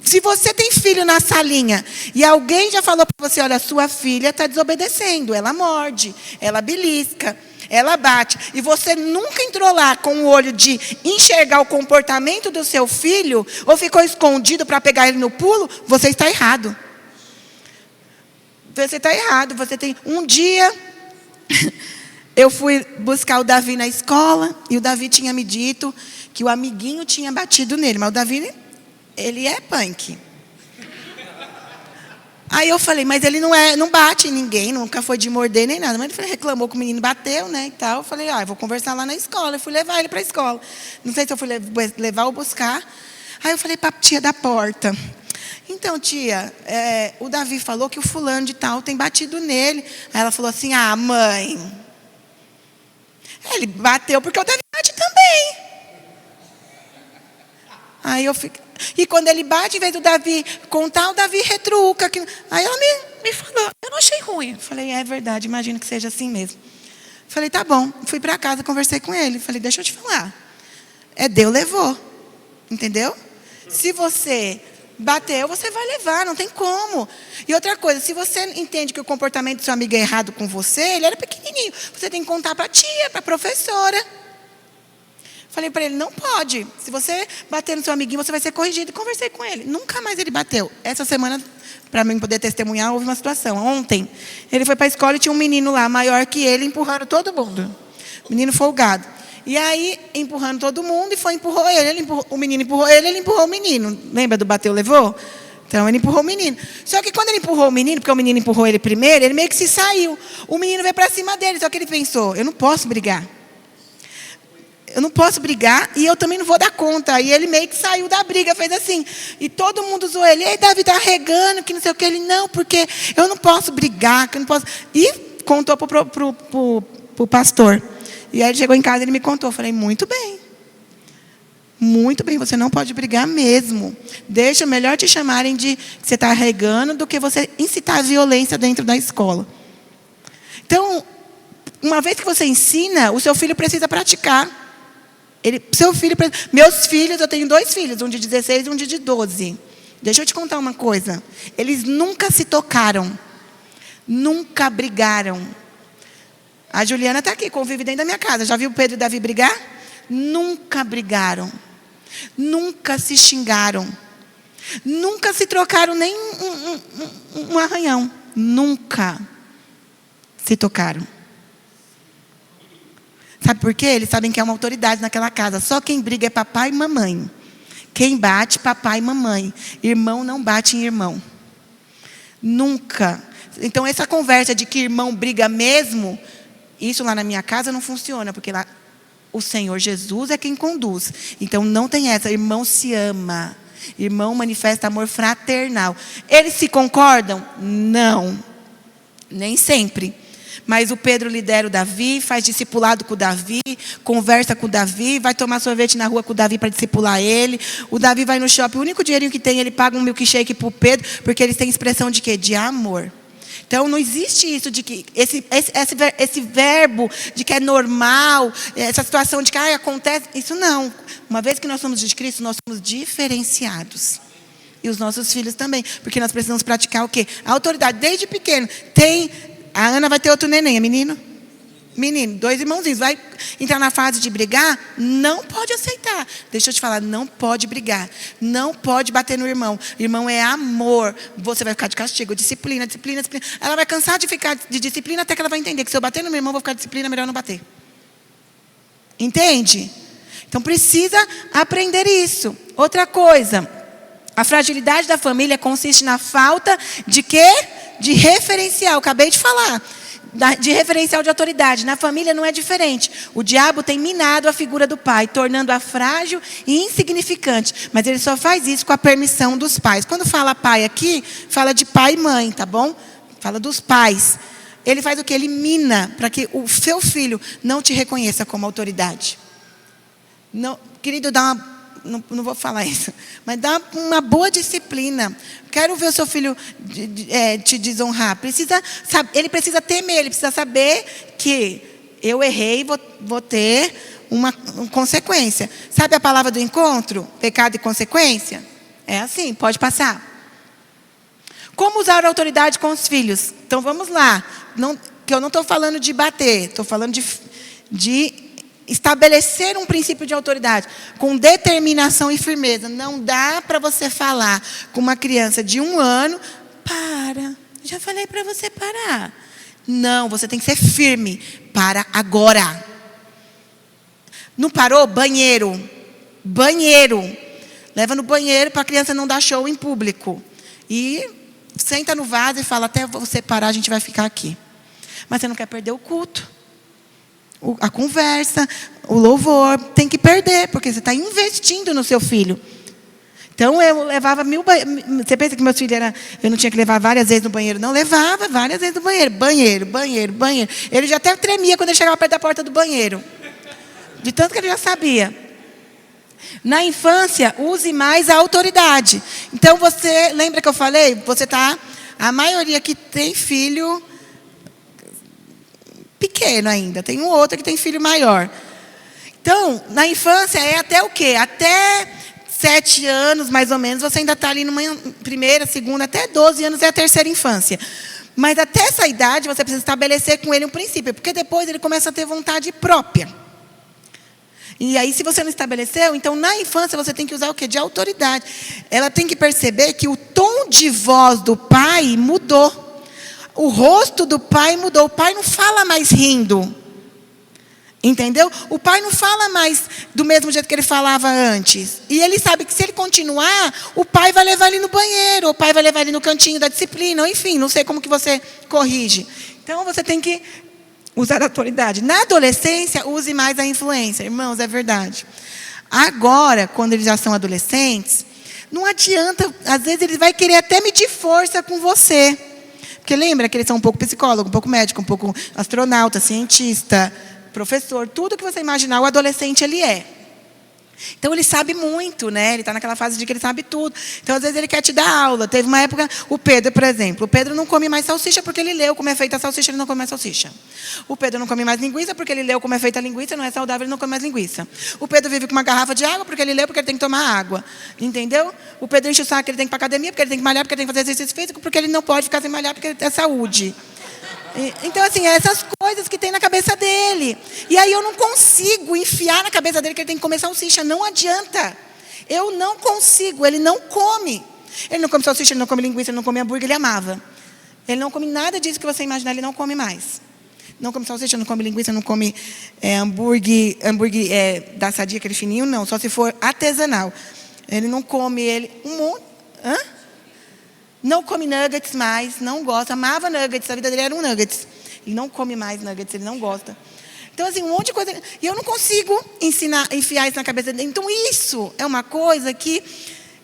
Se você tem filho na salinha e alguém já falou para você, olha, sua filha está desobedecendo, ela morde, ela belisca, ela bate, e você nunca entrou lá com o olho de enxergar o comportamento do seu filho, ou ficou escondido para pegar ele no pulo, você está errado. Você está errado. Você tem um dia... Eu fui buscar o Davi na escola e o Davi tinha me dito que o amiguinho tinha batido nele. Mas o Davi, ele é punk. Aí eu falei, mas ele não bate em ninguém, nunca foi de morder nem nada. Mas ele reclamou que o menino bateu, né, e tal. Eu falei, eu vou conversar lá na escola. Eu fui levar ele para a escola. Não sei se eu fui levar ou buscar. Aí eu falei para a tia da porta. Então, tia, o Davi falou que o fulano de tal tem batido nele. Aí ela falou assim, mãe... Ele bateu porque o Davi bate também. Aí eu fico... E quando ele bate, em vez do Davi contar, o Davi retruca. Aí ela me falou, eu não achei ruim. Falei, é verdade, imagino que seja assim mesmo. Falei, tá bom. Fui para casa, conversei com ele. Falei, deixa eu te falar. Deu, levou. Entendeu? Se você bateu, você vai levar, não tem como. E outra coisa, se você entende que o comportamento do seu amigo é errado com você, ele era pequenininho, você tem que contar para a tia, para a professora. Falei para ele, não pode. Se você bater no seu amiguinho, você vai ser corrigido. E conversei com ele. Nunca mais ele bateu. Essa semana, para mim poder testemunhar, houve uma situação. Ontem, ele foi para a escola e tinha um menino lá, maior que ele, empurrando todo mundo. Menino folgado. E aí, empurrando todo mundo, e empurrou ele. O menino empurrou ele empurrou o menino. Lembra do bateu, levou? Então, ele empurrou o menino. Só que quando ele empurrou o menino, porque o menino empurrou ele primeiro, ele meio que se saiu. O menino veio para cima dele, só que ele pensou, eu não posso brigar. Eu não posso brigar e eu também não vou dar conta. E ele meio que saiu da briga, fez assim. E todo mundo zoou ele. Ei, Davi, tá regando, que não sei o que. Ele, não, porque eu não posso brigar, que eu não posso... E contou pro pastor. E aí ele chegou em casa e ele me contou. Eu falei, muito bem. Muito bem, você não pode brigar mesmo. Deixa, melhor te chamarem de que você está regando do que você incitar a violência dentro da escola. Então, uma vez que você ensina, o seu filho precisa praticar. Meus filhos, eu tenho 2 filhos, um de 16 e um de 12. Deixa eu te contar uma coisa. Eles nunca se tocaram. Nunca brigaram. A Juliana está aqui, convive dentro da minha casa. Já viu o Pedro e o Davi brigar? Nunca brigaram. Nunca se xingaram. Nunca se trocaram nem um arranhão. Nunca se tocaram. Sabe por quê? Eles sabem que é uma autoridade naquela casa. Só quem briga é papai e mamãe. Quem bate, papai e mamãe. Irmão não bate em irmão. Nunca. Então, essa conversa de que irmão briga mesmo, isso lá na minha casa não funciona, porque lá o Senhor Jesus é quem conduz. Então, não tem essa. Irmão se ama. Irmão manifesta amor fraternal. Eles se concordam? Não. Nem sempre. Mas o Pedro lidera o Davi, faz discipulado com o Davi, conversa com o Davi, vai tomar sorvete na rua com o Davi para discipular ele. O Davi vai no shopping, o único dinheirinho que tem, ele paga um milkshake para o Pedro, porque eles têm expressão de quê? De amor. Então, não existe isso de que esse verbo de que é normal, essa situação de que acontece, isso não. Uma vez que nós somos de Cristo, nós somos diferenciados. E os nossos filhos também, porque nós precisamos praticar o quê? A autoridade, desde pequeno. A Ana vai ter outro neném, é menino? Menino, 2 irmãozinhos. Vai entrar na fase de brigar? Não pode aceitar. Deixa eu te falar, não pode brigar. Não pode bater no irmão. Irmão é amor. Você vai ficar de castigo. Disciplina, disciplina, disciplina. Ela vai cansar de ficar de disciplina até que ela vai entender que se eu bater no meu irmão, eu vou ficar de disciplina, melhor não bater. Entende? Então precisa aprender isso. Outra coisa. A fragilidade da família consiste na falta de quê? De referencial. Acabei de falar. De referencial de autoridade. Na família não é diferente. O diabo tem minado a figura do pai, tornando-a frágil e insignificante. Mas ele só faz isso com a permissão dos pais. Quando fala pai aqui, fala de pai e mãe, tá bom? Fala dos pais. Ele faz o que? Ele mina para que o seu filho não te reconheça como autoridade. Não, querido, dá uma... Não vou falar isso, mas dá uma boa disciplina. Quero ver o seu filho te desonrar. Ele precisa temer, ele precisa saber que eu errei, vou ter uma consequência. Sabe a palavra do encontro? Pecado e consequência? É assim, pode passar. Como usar a autoridade com os filhos? Então vamos lá. Que eu não estou falando de bater, estou falando de estabelecer um princípio de autoridade com determinação e firmeza. Não dá para você falar com uma criança de 1 ano, para, já falei para você parar. Não, você tem que ser firme. Para agora. Não parou? Banheiro. Leva no banheiro para a criança não dar show em público. E senta no vaso e fala, até você parar a gente vai ficar aqui. Mas você não quer perder o culto. A conversa, o louvor, tem que perder, porque você está investindo no seu filho. Então, eu levava 1000 banheiros. Você pensa que meus filhos eu não tinha que levar várias vezes no banheiro? Não, levava várias vezes no banheiro. Banheiro. Ele já até tremia quando ele chegava perto da porta do banheiro. De tanto que ele já sabia. Na infância, use mais a autoridade. Então, você, lembra que eu falei? A maioria que tem filho pequeno ainda. Tem um outro que tem filho maior. Então, na infância é até o quê? Até 7 anos, mais ou menos, você ainda está ali numa primeira, segunda, até 12 anos é a terceira infância. Mas até essa idade você precisa estabelecer com ele um princípio, porque depois ele começa a ter vontade própria. E aí, se você não estabeleceu, então na infância você tem que usar o quê? De autoridade. Ela tem que perceber que o tom de voz do pai mudou. O rosto do pai mudou. O pai não fala mais rindo. Entendeu? O pai não fala mais do mesmo jeito que ele falava antes. E ele sabe que se ele continuar, o pai vai levar ele no banheiro, o pai vai levar ele no cantinho da disciplina, ou enfim, não sei como que você corrige. Então você tem que usar a autoridade. Na adolescência, use mais a influência. Irmãos, é verdade. Agora, quando eles já são adolescentes, não adianta, às vezes ele vai querer até medir força com você. Porque lembra que eles são um pouco psicólogo, um pouco médico, um pouco astronauta, cientista, professor, tudo que você imaginar, o adolescente ele é. Então ele sabe muito, né? Ele está naquela fase de que ele sabe tudo. Então às vezes ele quer te dar aula. Teve uma época, o Pedro, por exemplo, o Pedro não come mais salsicha porque ele leu como é feita a salsicha, ele não come mais salsicha. O Pedro não come mais linguiça porque ele leu como é feita a linguiça, não é saudável, ele não come mais linguiça. O Pedro vive com uma garrafa de água porque ele leu porque ele tem que tomar água. Entendeu? O Pedro enche o saco, ele tem que ir para academia porque ele tem que malhar, porque ele tem que fazer exercício físico, porque ele não pode ficar sem malhar porque é saúde. Então, assim, essas coisas que tem na cabeça dele. E aí eu não consigo enfiar na cabeça dele que ele tem que comer salsicha. Não adianta. Eu não consigo. Ele não come. Ele não come salsicha, ele não come linguiça, ele não come hambúrguer, ele amava. Ele não come nada disso que você imaginar, ele não come mais. Não come salsicha, não come linguiça, não come hambúrguer da Sadia, aquele fininho, não. Só se for artesanal. Ele não come, um monte... Hã? Não come nuggets mais, não gosta. Amava nuggets, a vida dele era um nuggets. Ele não come mais nuggets, ele não gosta. Então, assim, um monte de coisa. E eu não consigo enfiar isso na cabeça dele. Então, isso é uma coisa que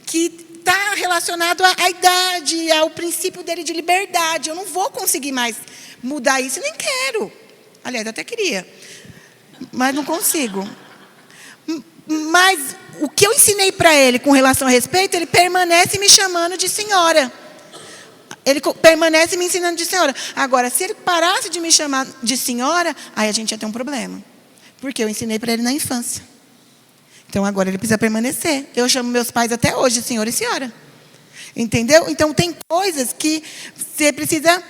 está relacionado à idade, ao princípio dele de liberdade. Eu não vou conseguir mais mudar isso, nem quero. Aliás, até queria, mas não consigo. Mas o que eu ensinei para ele com relação a respeito, ele permanece me chamando de senhora. Ele permanece me ensinando de senhora. Agora, se ele parasse de me chamar de senhora, aí a gente ia ter um problema. Porque eu ensinei para ele na infância. Então, agora ele precisa permanecer. Eu chamo meus pais até hoje de senhor e senhora. Entendeu? Então, tem coisas que você precisa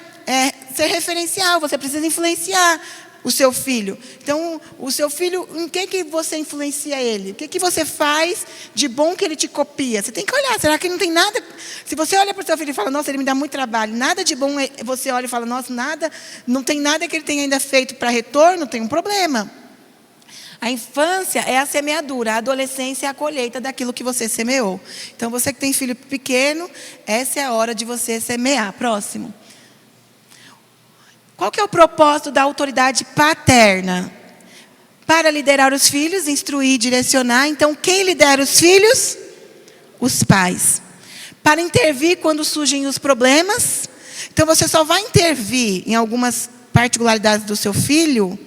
ser referencial, você precisa influenciar o seu filho. Então, o seu filho, em que você influencia ele? O que você faz de bom que ele te copia? Você tem que olhar, será que não tem nada... Se você olha para o seu filho e fala, nossa, ele me dá muito trabalho, nada de bom, você olha e fala, nossa, não tem nada que ele tenha ainda feito para retorno, tem um problema. A infância é a semeadura, a adolescência é a colheita daquilo que você semeou. Então, você que tem filho pequeno, essa é a hora de você semear. Próximo. Qual que é o propósito da autoridade paterna? Para liderar os filhos, instruir e direcionar. Então, quem lidera os filhos? Os pais. Para intervir quando surgem os problemas. Então, você só vai intervir em algumas particularidades do seu filho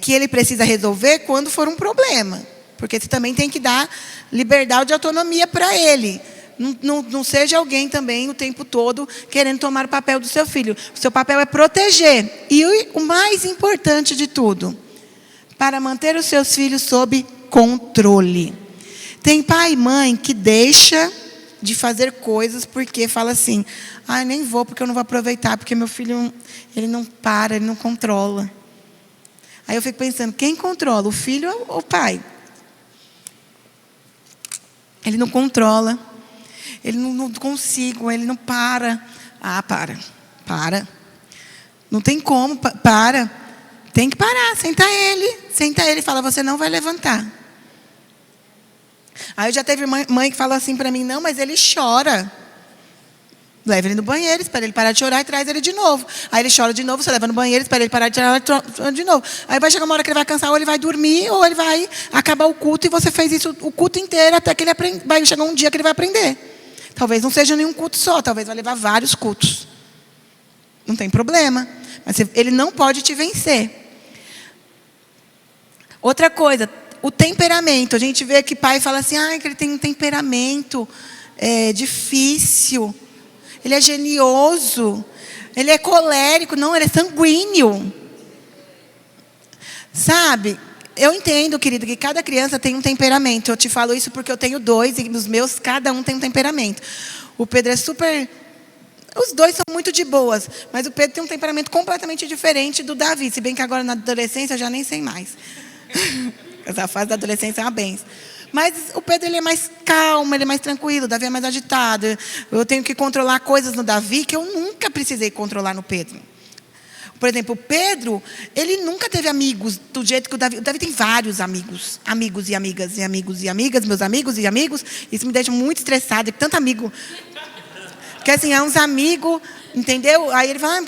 que ele precisa resolver quando for um problema. Porque você também tem que dar liberdade e autonomia para ele. Não seja alguém também o tempo todo querendo tomar o papel do seu filho. O seu papel é proteger. E o mais importante de tudo, para manter os seus filhos sob controle. Tem pai e mãe que deixa de fazer coisas porque fala assim, nem vou porque eu não vou aproveitar, porque meu filho ele não para, ele não controla. Aí eu fico pensando, quem controla, o filho ou o pai? Ele não controla. Ele não consigo, ele não para. Para. Não tem como, para. Tem que parar, senta ele e fala, você não vai levantar. Aí já teve mãe que falou assim para mim, não, mas ele chora. Leva ele no banheiro, espera ele parar de chorar e traz ele de novo. Aí ele chora de novo, você leva no banheiro, espera ele parar de chorar de novo. Aí vai chegar uma hora que ele vai cansar, ou ele vai dormir, ou ele vai acabar o culto, e você fez isso o culto inteiro, até que ele vai chegar um dia que ele vai aprender. Talvez não seja nenhum culto só, talvez vai levar vários cultos. Não tem problema. Mas ele não pode te vencer. Outra coisa, o temperamento. A gente vê que pai fala assim, que ele tem um temperamento difícil. Ele é genioso. Ele é colérico. Não, ele é sanguíneo. Sabe? Eu entendo, querido, que cada criança tem um temperamento. Eu te falo isso porque eu tenho 2 e os meus, cada um tem um temperamento. O Pedro é super... Os 2 são muito de boas, mas o Pedro tem um temperamento completamente diferente do Davi. Se bem que agora na adolescência eu já nem sei mais. Essa fase da adolescência é uma benção. Mas o Pedro, ele é mais calmo, ele é mais tranquilo. O Davi é mais agitado. Eu tenho que controlar coisas no Davi que eu nunca precisei controlar no Pedro. Por exemplo, o Pedro, ele nunca teve amigos do jeito que o Davi... O Davi tem vários amigos. Amigos e amigas, e amigos e amigas, meus amigos e amigos. Isso me deixa muito estressada, que tanto amigo... Porque assim, é uns amigos, entendeu? Aí ele fala...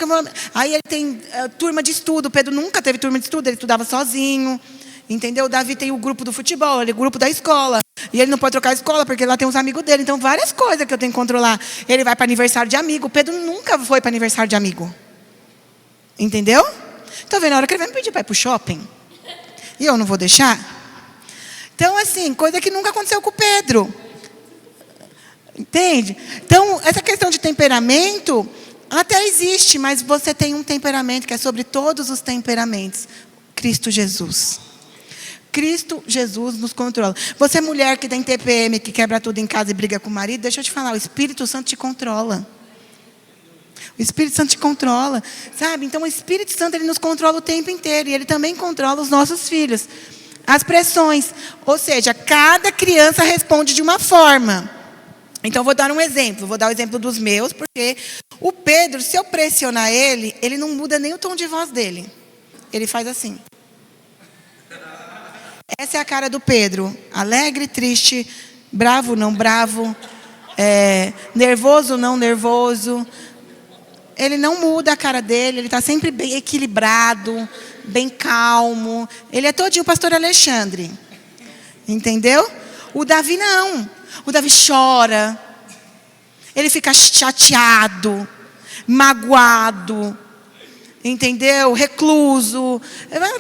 Aí ele tem turma de estudo. O Pedro nunca teve turma de estudo, ele estudava sozinho. Entendeu? O Davi tem o grupo do futebol, ele é o grupo da escola. E ele não pode trocar a escola, porque lá tem os amigos dele. Então, várias coisas que eu tenho que controlar. Ele vai para aniversário de amigo. O Pedro nunca foi para aniversário de amigo. Entendeu? Então, vendo a hora que ele vai me pedir para ir para o shopping. E eu não vou deixar. Então, assim, coisa que nunca aconteceu com o Pedro. Entende? Então, essa questão de temperamento até existe, mas você tem um temperamento que é sobre todos os temperamentos. Cristo Jesus. Cristo Jesus nos controla. Você, mulher que tem TPM, que quebra tudo em casa e briga com o marido, deixa eu te falar, o Espírito Santo te controla. O Espírito Santo te controla, sabe? Então, o Espírito Santo, ele nos controla o tempo inteiro. E ele também controla os nossos filhos. As pressões. Ou seja, cada criança responde de uma forma. Então, eu vou dar um exemplo. Vou dar o exemplo dos meus, porque o Pedro, se eu pressionar ele, ele não muda nem o tom de voz dele. Ele faz assim. Essa é a cara do Pedro. Alegre, triste, bravo, não bravo, nervoso, não nervoso. Ele não muda a cara dele, ele está sempre bem equilibrado, bem calmo. Ele é todinho o pastor Alexandre. Entendeu? O Davi não. O Davi chora. Ele fica chateado, magoado. Entendeu? Recluso.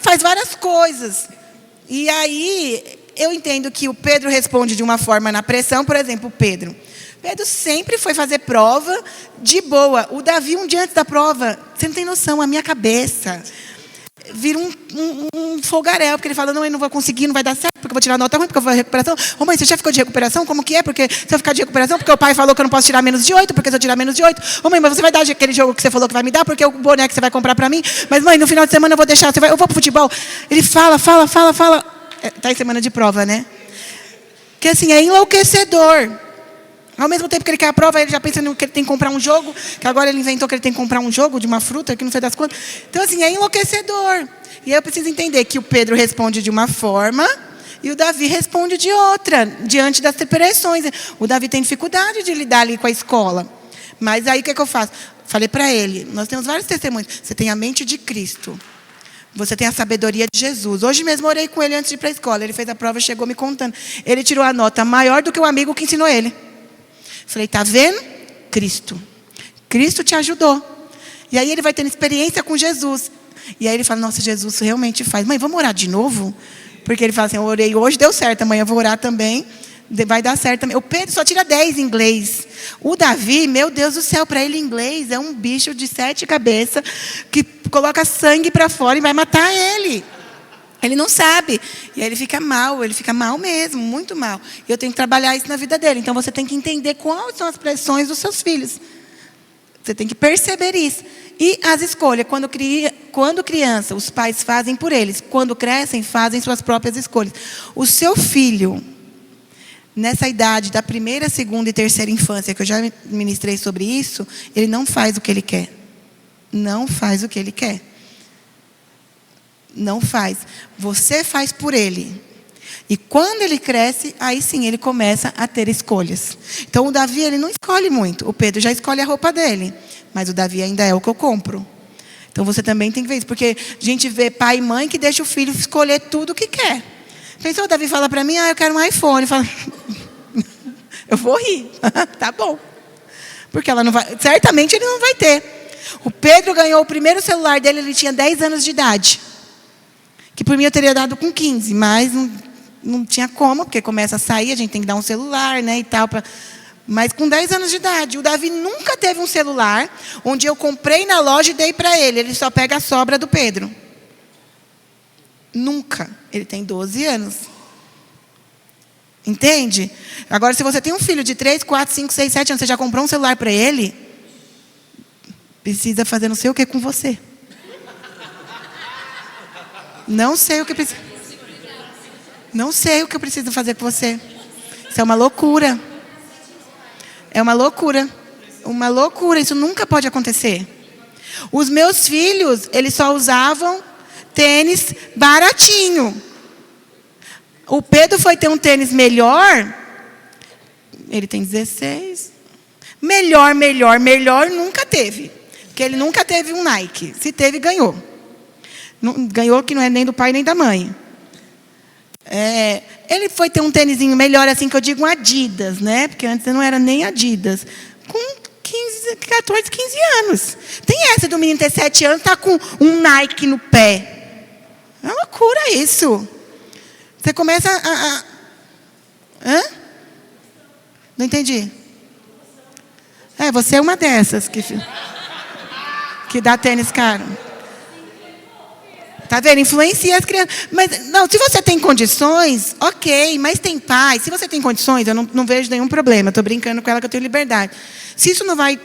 Faz várias coisas. E aí, eu entendo que o Pedro responde de uma forma na pressão. Por exemplo, o Pedro sempre foi fazer prova de boa. O Davi, um dia antes da prova, você não tem noção, a minha cabeça vira um fogaréu, porque ele fala, não, eu não vou conseguir, não vai dar certo, porque eu vou tirar nota ruim, porque eu vou recuperação. Ô mãe, você já ficou de recuperação? Como que é? Porque se eu ficar de recuperação, porque o pai falou que eu não posso tirar menos de 8, porque se eu tirar menos de 8, ô mãe, mas você vai dar aquele jogo que você falou que vai me dar, porque é o boneco que você vai comprar pra mim, mas mãe, no final de semana eu vou deixar, eu vou pro futebol. Ele fala. Tá em semana de prova, né? Que assim, é enlouquecedor. Ao mesmo tempo que ele quer a prova, ele já pensa que ele tem que comprar um jogo, que agora ele inventou que ele tem que comprar um jogo de uma fruta, que não sei das quantas. Então, assim, é enlouquecedor. E aí eu preciso entender que o Pedro responde de uma forma e o Davi responde de outra, diante das pressões. O Davi tem dificuldade de lidar ali com a escola. Mas aí o que eu faço? Falei para ele, nós temos vários testemunhos. Você tem a mente de Cristo. Você tem a sabedoria de Jesus. Hoje mesmo orei com ele antes de ir para a escola. Ele fez a prova, chegou me contando. Ele tirou a nota maior do que o amigo que ensinou ele. Falei, tá vendo? Cristo. Cristo te ajudou. E aí ele vai tendo experiência com Jesus. E aí ele fala, nossa, Jesus realmente faz. Mãe, vamos orar de novo? Porque ele fala assim, eu orei hoje, deu certo. Amanhã eu vou orar também. Vai dar certo também. O Pedro só tira 10 em inglês. O Davi, meu Deus do céu, para ele inglês é um bicho de 7 cabeças que coloca sangue para fora e vai matar ele. Ele não sabe. E aí ele fica mal mesmo, muito mal. E eu tenho que trabalhar isso na vida dele. Então você tem que entender quais são as pressões dos seus filhos. Você tem que perceber isso. E as escolhas, quando criança, os pais fazem por eles. Quando crescem, fazem suas próprias escolhas. O seu filho, nessa idade da primeira, segunda e terceira infância, que eu já ministrei sobre isso, ele não faz o que ele quer. Não faz o que ele quer. Não faz. Você faz por ele. E quando ele cresce, aí sim ele começa a ter escolhas. Então o Davi, ele não escolhe muito. O Pedro já escolhe a roupa dele. Mas o Davi ainda é o que eu compro. Então você também tem que ver isso. Porque a gente vê pai e mãe que deixa o filho escolher tudo o que quer. Pensou, o Davi fala para mim, eu quero um iPhone. Fala, eu vou rir. Tá bom. Porque ela não vai, certamente ele não vai ter. O Pedro ganhou o primeiro celular dele, ele tinha 10 anos de idade. Que por mim eu teria dado com 15, mas não tinha como, porque começa a sair, a gente tem que dar um celular, né, e tal. Mas com 10 anos de idade. O Davi nunca teve um celular onde eu comprei na loja e dei para ele. Ele só pega a sobra do Pedro. Nunca. Ele tem 12 anos. Entende? Agora, se você tem um filho de 3, 4, 5, 6, 7 anos, você já comprou um celular para ele, precisa fazer não sei o que com você. Não sei o que precisa. Não sei o que eu preciso fazer com você. Isso é uma loucura. É uma loucura. Uma loucura. Isso nunca pode acontecer. Os meus filhos, eles só usavam tênis baratinho. O Pedro foi ter um tênis melhor. Ele tem 16. Melhor nunca teve. Porque ele nunca teve um Nike. Se teve, ganhou. Ganhou que não é nem do pai nem da mãe. Ele foi ter um tênisinho melhor, assim, que eu digo um Adidas, né? Porque antes não era nem Adidas. Com 14, 15 anos. Tem essa do menino ter 7 anos, tá com um Nike no pé. É uma loucura isso. Você começa Hã? Não entendi. Você é uma dessas que dá tênis caro. Tá vendo? Influencia as crianças. Mas, não, se você tem condições, ok. Mas tem pai. Se você tem condições, eu não vejo nenhum problema. Estou brincando com ela que eu tenho liberdade. Se isso não vai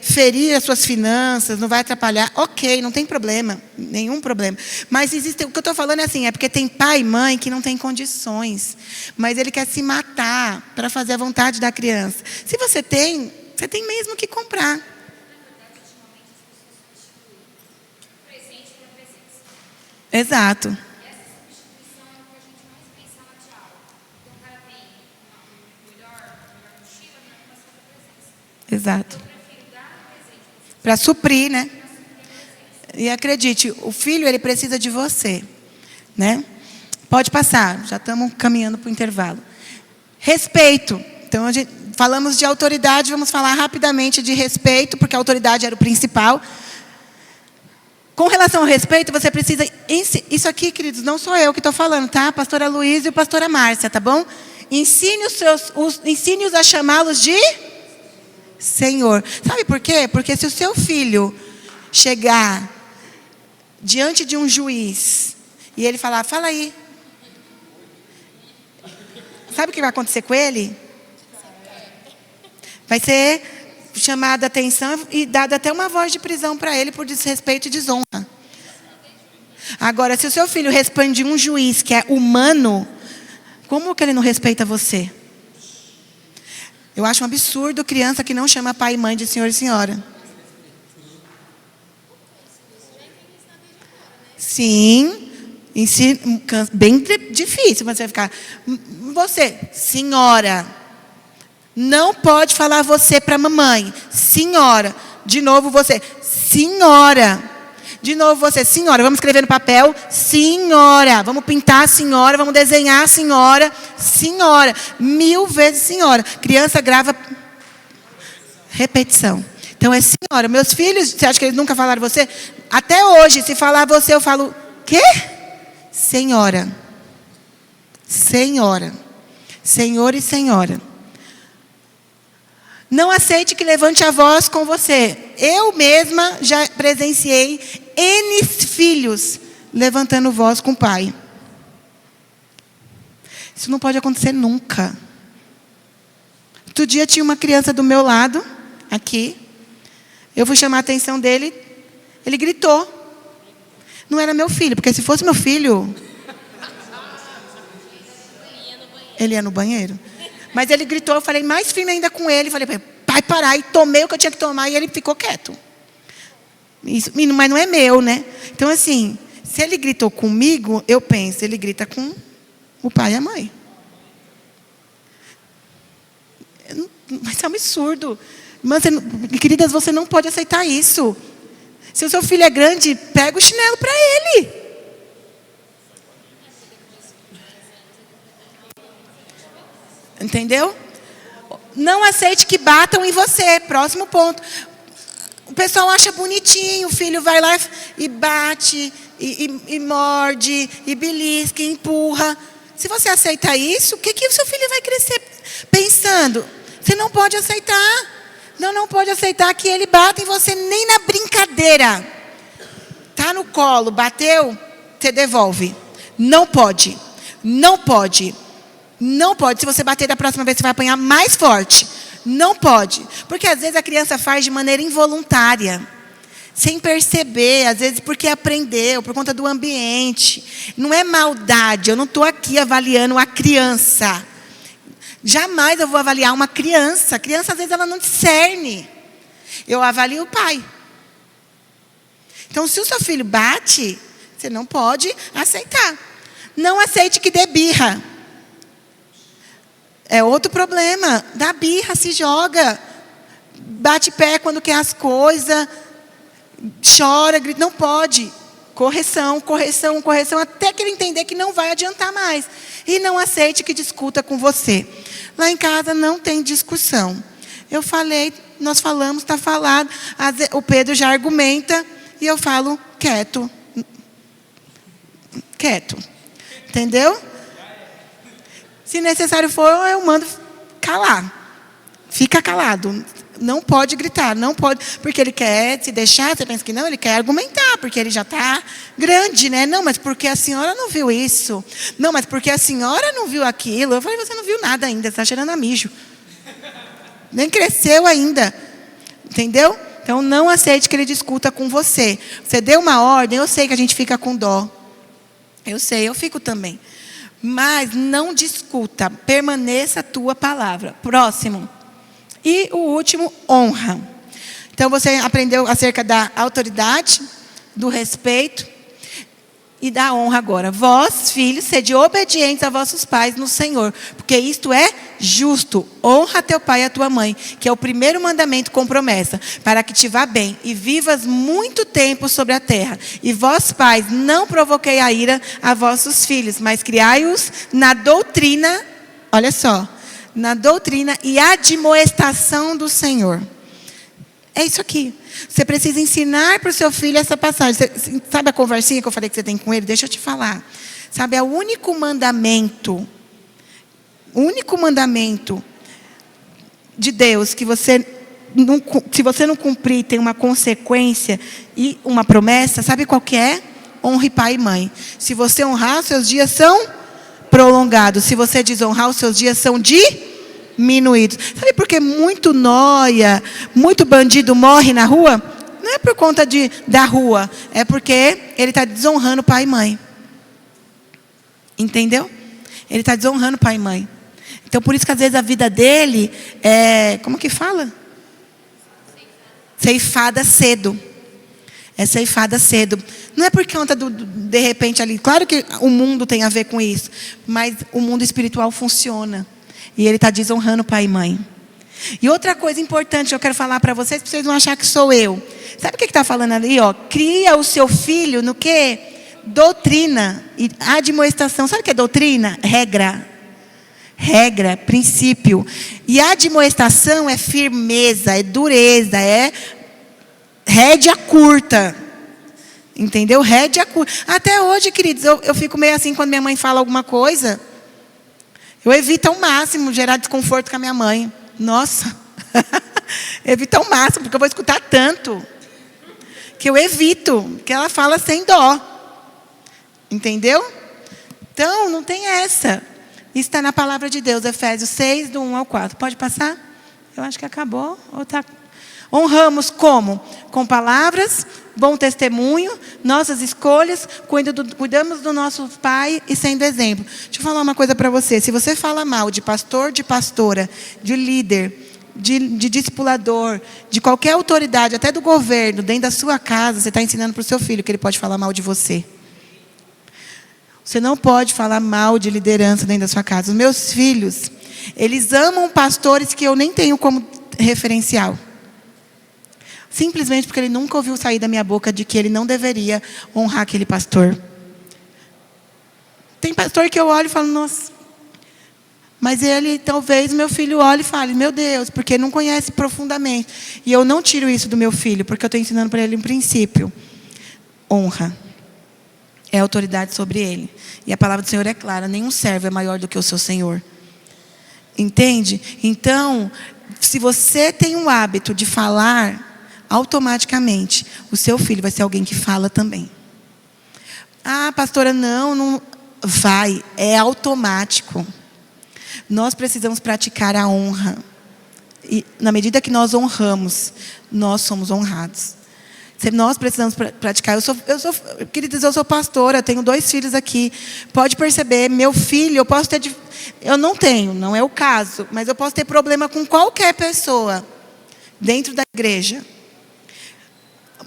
ferir as suas finanças, não vai atrapalhar, ok, não tem problema. Nenhum problema. Mas existe, o que eu estou falando é assim, é porque tem pai e mãe que não tem condições. Mas ele quer se matar para fazer a vontade da criança. Se você tem mesmo que comprar. Exato. Exato. Para suprir, né? E acredite, o filho, ele precisa de você, né? Pode passar, já estamos caminhando para o intervalo. Respeito. Então, falamos de autoridade, vamos falar rapidamente de respeito, porque a autoridade era o principal. Com relação ao respeito, você precisa... Isso aqui, queridos, não sou eu que estou falando, tá? A pastora Luísa e a pastora Márcia, tá bom? Ensine-os a chamá-los de Senhor. Sabe por quê? Porque se o seu filho chegar diante de um juiz e ele falar, fala aí. Sabe o que vai acontecer com ele? Vai ser chamada a atenção e dada até uma voz de prisão para ele por desrespeito e desonra. Agora, se o seu filho responde um juiz que é humano, como que ele não respeita você? Eu acho um absurdo criança que não chama pai e mãe de senhor e senhora. Sim, bem difícil você vai ficar. Você, senhora. Não pode falar você para a mamãe. Senhora. De novo você. Senhora. De novo você. Senhora. Vamos escrever no papel. Senhora. Vamos pintar senhora. Vamos desenhar senhora. Senhora. 1000 vezes senhora. Criança grava repetição. Então é senhora. Meus filhos, você acha que eles nunca falaram você? Até hoje, se falar você, eu falo, quê? Senhora. Senhora. Senhor e senhora. Não aceite que levante a voz com você. Eu mesma já presenciei N filhos levantando voz com o pai. Isso não pode acontecer nunca. Outro dia tinha uma criança do meu lado, aqui. Eu fui chamar a atenção dele. Ele gritou. Não era meu filho, porque se fosse meu filho... Ele ia no banheiro. Mas ele gritou, eu falei mais firme ainda com ele. Falei, pai, parar. E tomei o que eu tinha que tomar e ele ficou quieto. Isso, mas não é meu, né? Então, assim, se ele gritou comigo, eu penso, ele grita com o pai e a mãe. Mas é um absurdo. Mas, queridas, você não pode aceitar isso. Se o seu filho é grande, pega o chinelo para ele. Entendeu? Não aceite que batam em você. Próximo ponto. O pessoal acha bonitinho. O filho vai lá e bate, e morde, e belisca, e empurra. Se você aceita isso, o que o seu filho vai crescer pensando? Você não pode aceitar. Não pode aceitar que ele bata em você nem na brincadeira. Tá no colo, bateu, você devolve. Não pode. Não pode. Não pode. Se você bater da próxima vez, você vai apanhar mais forte. Não pode. Porque às vezes a criança faz de maneira involuntária. sem perceber, às vezes porque aprendeu, por conta do ambiente. Não é maldade, eu não estou aqui avaliando a criança. Jamais eu vou avaliar uma criança. A criança, às vezes, ela não discerne. Eu avalio o pai. Então, se o seu filho bate, você não pode aceitar. Não aceite que dê birra. É outro problema. Dá birra, se joga. Bate pé quando quer as coisas. Chora, grita. Não pode. Correção, correção, correção. Até que ele entender que não vai adiantar mais. E não aceite que discuta com você. Lá em casa não tem discussão. Eu falei, nós falamos, está falado. O Pedro já argumenta. E eu falo, quieto. Quieto. Entendeu? Se necessário for, eu mando calar. Fica calado. Não pode gritar, não pode. Porque ele quer se deixar, você pensa que não, ele quer argumentar, porque ele já está grande, né? Não, mas porque a senhora não viu isso? Não, mas porque a senhora não viu aquilo? Eu falei, você não viu nada ainda, você está cheirando a mijo. Nem cresceu ainda. Entendeu? Então, não aceite que ele discuta com você. Você deu uma ordem, eu sei que a gente fica com dó. Eu sei, eu fico também. Mas não discuta, permaneça a tua palavra. Próximo. E o último, honra. Então, você aprendeu acerca da autoridade, do respeito e da honra agora. Vós, filhos, sede obedientes a vossos pais no Senhor, porque isto é justo. Honra teu pai e a tua mãe, que é o primeiro mandamento com promessa, para que te vá bem e vivas muito tempo sobre a terra. E vós, pais, não provoquei a ira a vossos filhos, mas criai-os na doutrina, olha só, na doutrina e admoestação do Senhor. É isso aqui. Você precisa ensinar para o seu filho essa passagem. Você, sabe a conversinha que eu falei que você tem com ele? Deixa eu te falar. Sabe, é o único mandamento de Deus que você não, se você não cumprir, tem uma consequência e uma promessa. Sabe qual que é? Honre pai e mãe. Se você honrar, seus dias são prolongados. Se você desonrar, os seus dias são diminuídos. Sabe por que muito nóia, muito bandido morre na rua? Não é por conta da rua. É porque ele está desonrando pai e mãe. Entendeu? Ele está desonrando pai e mãe. Então, por isso que às vezes a vida dele é... Como que fala? Ceifada cedo. É ceifada cedo. Não é por conta de repente ali. Claro que o mundo tem a ver com isso. Mas o mundo espiritual funciona. E ele está desonrando pai e mãe. E outra coisa importante que eu quero falar para vocês não achar que sou eu. Sabe o que está falando ali? Ó? Cria o seu filho no quê? Doutrina e admoestação. Sabe o que é doutrina? Regra, princípio. E admoestação é firmeza, é dureza, é rédea curta. Entendeu? Rédea curta. Até hoje, queridos, eu fico meio assim quando minha mãe fala alguma coisa. Eu evito ao máximo gerar desconforto com a minha mãe. Nossa. Evito ao máximo, porque eu vou escutar tanto. Que eu evito, que ela fala sem dó. Entendeu? Então, não tem essa. Isso está na palavra de Deus, Efésios 6, do 1 ao 4. Pode passar? Eu acho que acabou. Ou tá... Honramos como? Com palavras, bom testemunho, nossas escolhas, cuidamos do nosso pai e sendo exemplo. Deixa eu falar uma coisa para você. Se você fala mal de pastor, de pastora, de líder, de discipulador, de qualquer autoridade, até do governo, dentro da sua casa, você está ensinando para o seu filho que ele pode falar mal de você. Você não pode falar mal de liderança dentro da sua casa. Os meus filhos, eles amam pastores que eu nem tenho como referencial. Simplesmente porque ele nunca ouviu sair da minha boca de que ele não deveria honrar aquele pastor. Tem pastor que eu olho e falo, nossa. Mas ele, talvez, meu filho olhe e fale, meu Deus, porque não conhece profundamente. E eu não tiro isso do meu filho, porque eu estou ensinando para ele um princípio. Honra. É autoridade sobre ele. E a palavra do Senhor é clara, nenhum servo é maior do que o seu Senhor. Entende? Então, se você tem um hábito de falar, automaticamente, o seu filho vai ser alguém que fala também. Ah, pastora, não vai. É automático. Nós precisamos praticar a honra. E na medida que nós honramos, nós somos honrados. Nós precisamos praticar. Queridos, eu sou pastora, tenho 2 filhos aqui. Pode perceber, meu filho, eu não tenho, não é o caso, mas eu posso ter problema com qualquer pessoa dentro da igreja.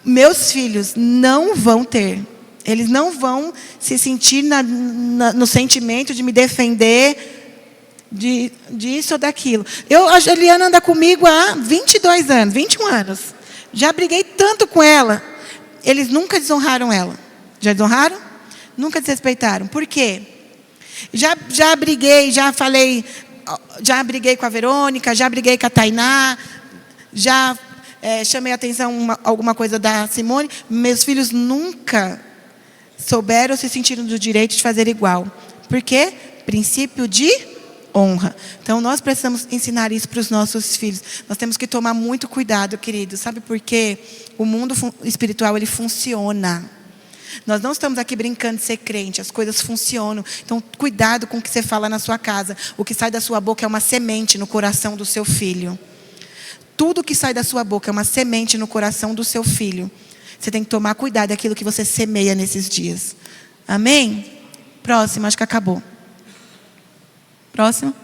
Meus filhos não vão ter. Eles não vão se sentir no sentimento de me defender disso ou daquilo. A Juliana anda comigo há 22 anos, 21 anos. Já briguei tanto com ela. Eles nunca desonraram ela. Já desonraram? Nunca desrespeitaram. Por quê? Já briguei, já briguei com a Verônica, já briguei com a Tainá, já chamei a atenção alguma coisa da Simone. Meus filhos nunca souberam se sentiram do direito de fazer igual. Por quê? Princípio de honra. Então, nós precisamos ensinar isso para os nossos filhos. Nós temos que tomar muito cuidado, queridos. Sabe por quê? O mundo espiritual, ele funciona. Nós não estamos aqui brincando de ser crente. As coisas funcionam. Então, cuidado com o que você fala na sua casa. O que sai da sua boca é uma semente no coração do seu filho. Tudo que sai da sua boca é uma semente no coração do seu filho. Você tem que tomar cuidado daquilo que você semeia nesses dias. Amém? Próximo, acho que acabou. Próximo.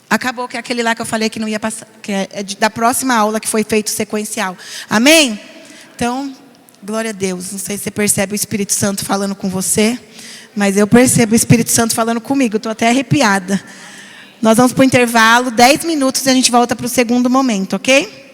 Acabou, que é aquele lá que eu falei que não ia passar. Que é da próxima aula, que foi feito sequencial. Amém? Então, glória a Deus. Não sei se você percebe o Espírito Santo falando com você, mas eu percebo o Espírito Santo falando comigo. Estou até arrepiada. Nós vamos para o intervalo, 10 minutos, e a gente volta para o segundo momento, ok?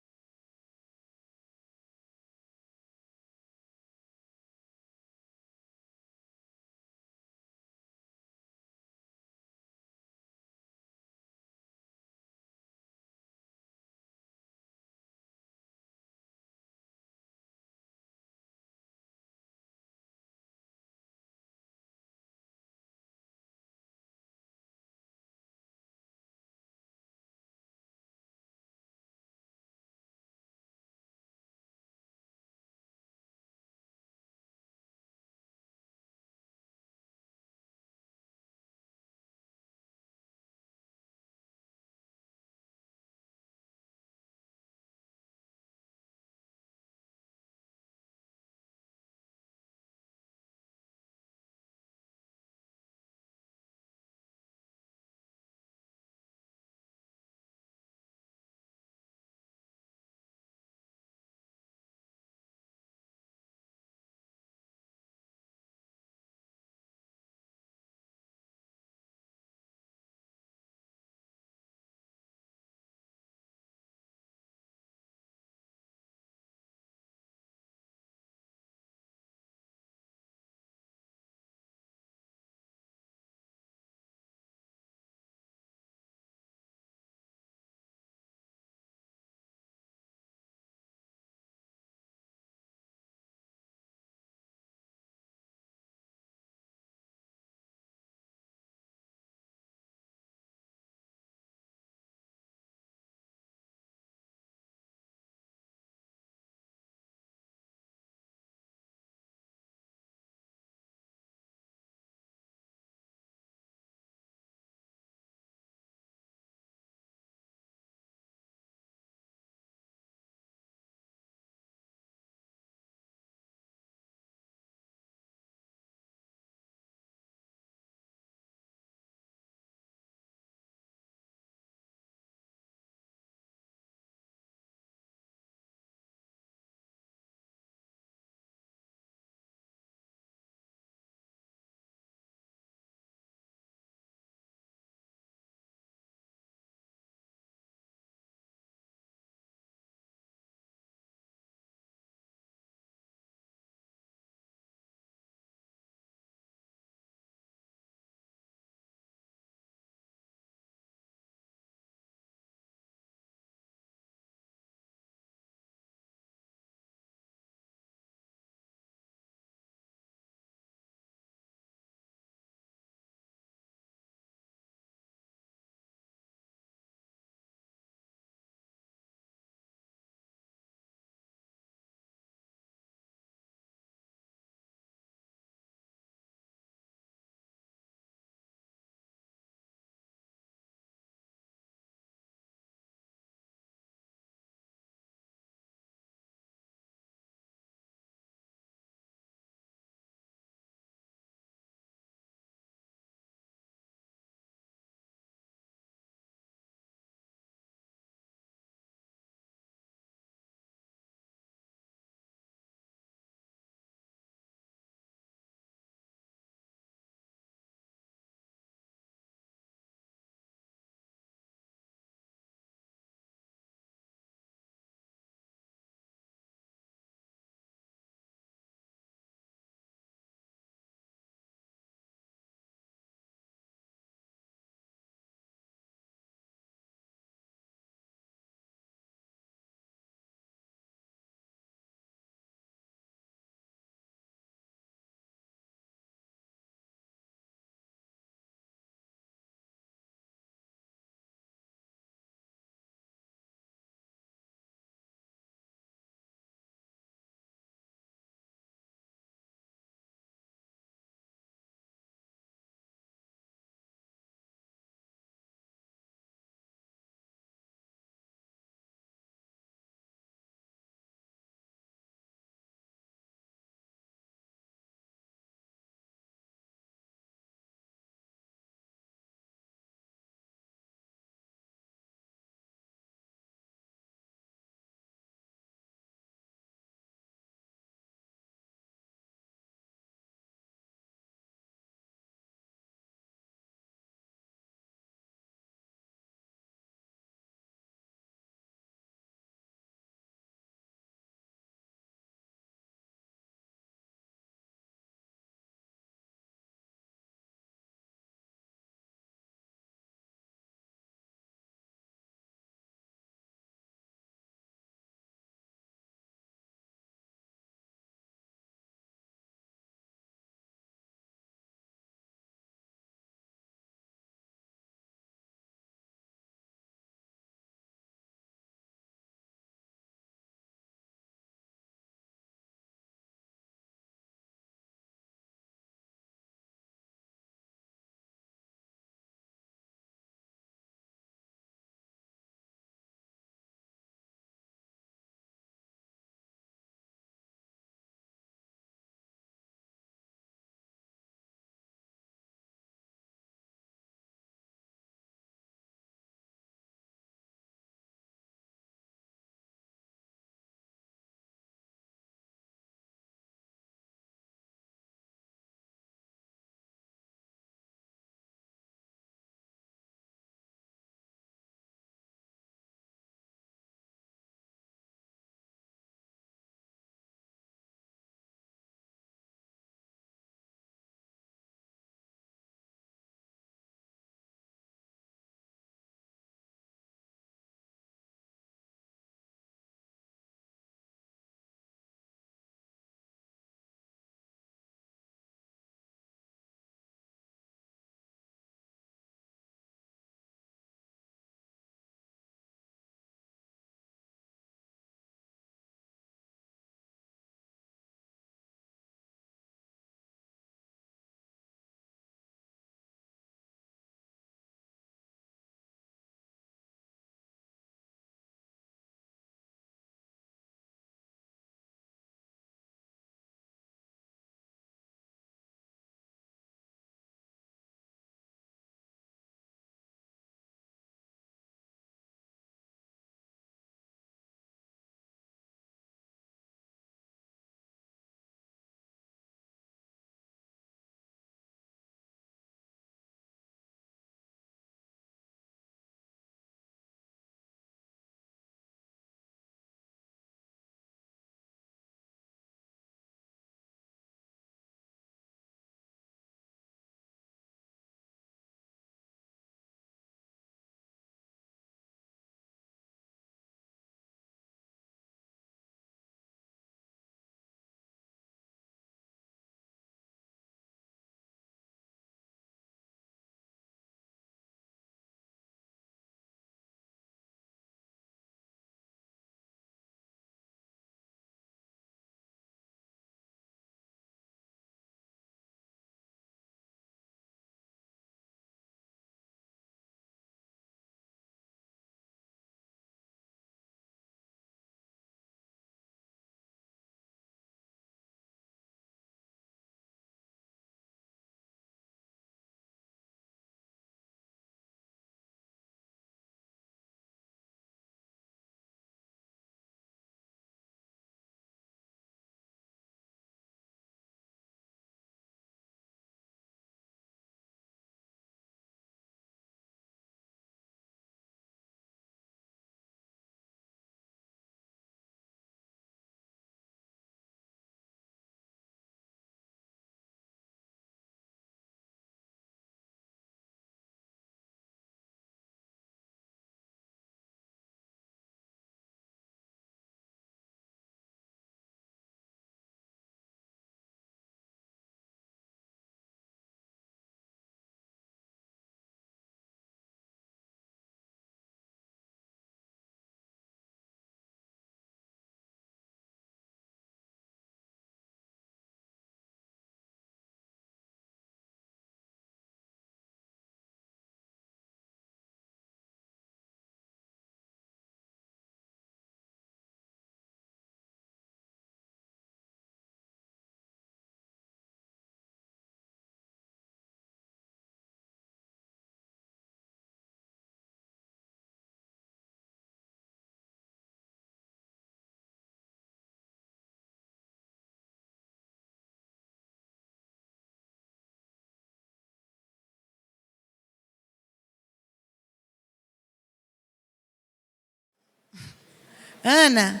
Ana,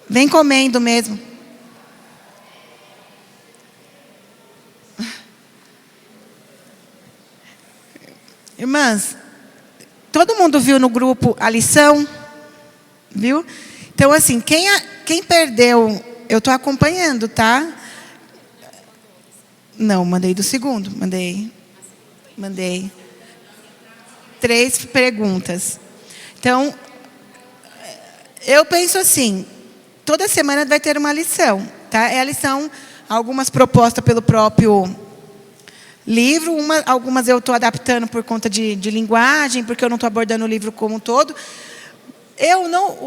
vem comendo mesmo. Irmãs, todo mundo viu no grupo a lição? Viu? Então, assim, quem perdeu, eu estou acompanhando, tá? Não, mandei do segundo. Mandei 3 perguntas. Então, eu penso assim, toda semana vai ter uma lição, tá? É a lição, algumas propostas pelo próprio livro, algumas eu estou adaptando por conta de linguagem, porque eu não estou abordando o livro como um todo.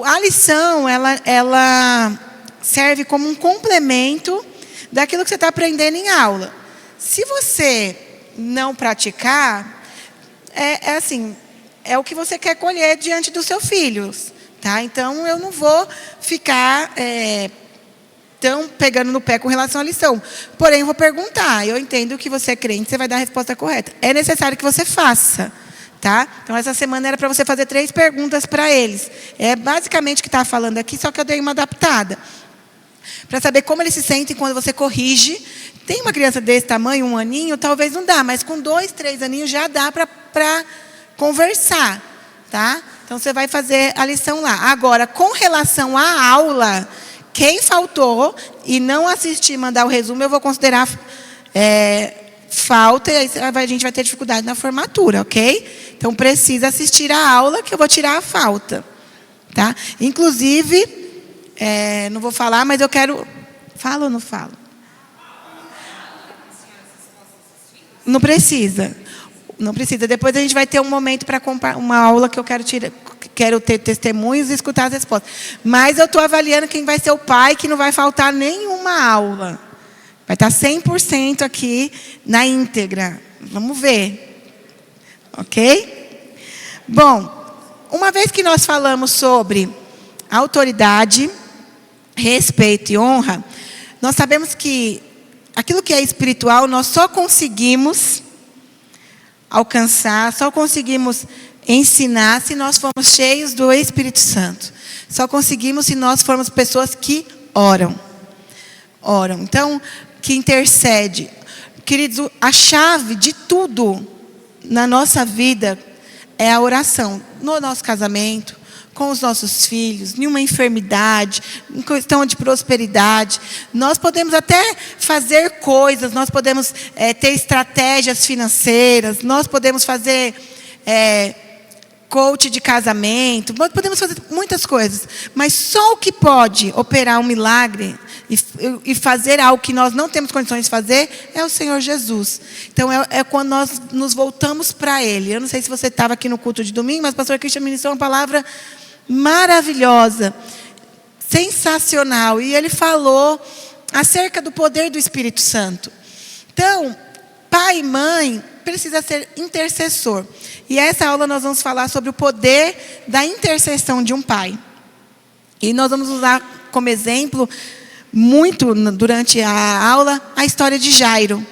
A lição, ela serve como um complemento daquilo que você está aprendendo em aula. Se você não praticar, é o que você quer colher diante dos seus filhos, tá? Então, eu não vou ficar tão pegando no pé com relação à lição. Porém, eu vou perguntar. Eu entendo que você é crente, você vai dar a resposta correta. É necessário que você faça, tá? Então, essa semana era para você fazer 3 perguntas para eles. É basicamente o que está falando aqui, só que eu dei uma adaptada. Para saber como eles se sentem quando você corrige. Tem uma criança desse tamanho, 1 aninho, talvez não dá, mas com 2, 3 aninhos já dá para conversar, tá? Então, você vai fazer a lição lá. Agora, com relação à aula, quem faltou e não assistir, mandar o resumo, eu vou considerar falta, e aí a gente vai ter dificuldade na formatura, ok? Então, precisa assistir a aula, que eu vou tirar a falta, tá? Inclusive, não vou falar, mas eu quero... Falo ou não falo? Não precisa. Não precisa. Depois a gente vai ter um momento para uma aula que eu quero ter testemunhos e escutar as respostas. Mas eu estou avaliando quem vai ser o pai, que não vai faltar nenhuma aula. Vai estar 100% aqui na íntegra. Vamos ver. Ok? Bom, uma vez que nós falamos sobre autoridade, respeito e honra, nós sabemos que aquilo que é espiritual, nós só conseguimos alcançar, só conseguimos ensinar se nós formos cheios do Espírito Santo. Só conseguimos se nós formos pessoas que oram. Então, que intercede. Queridos, a chave de tudo na nossa vida é a oração. No nosso casamento, com os nossos filhos, em uma enfermidade, em questão de prosperidade. Nós podemos até fazer coisas, nós podemos ter estratégias financeiras, nós podemos fazer coach de casamento, nós podemos fazer muitas coisas. Mas só o que pode operar um milagre e fazer algo que nós não temos condições de fazer é o Senhor Jesus. Então, é quando nós nos voltamos para Ele. Eu não sei se você estava aqui no culto de domingo, mas o pastor Cristian ministrou uma palavra maravilhosa, sensacional. E ele falou acerca do poder do Espírito Santo. Então, pai e mãe precisa ser intercessor. E essa aula nós vamos falar sobre o poder da intercessão de um pai. E nós vamos usar como exemplo, muito durante a aula, a história de Jairo.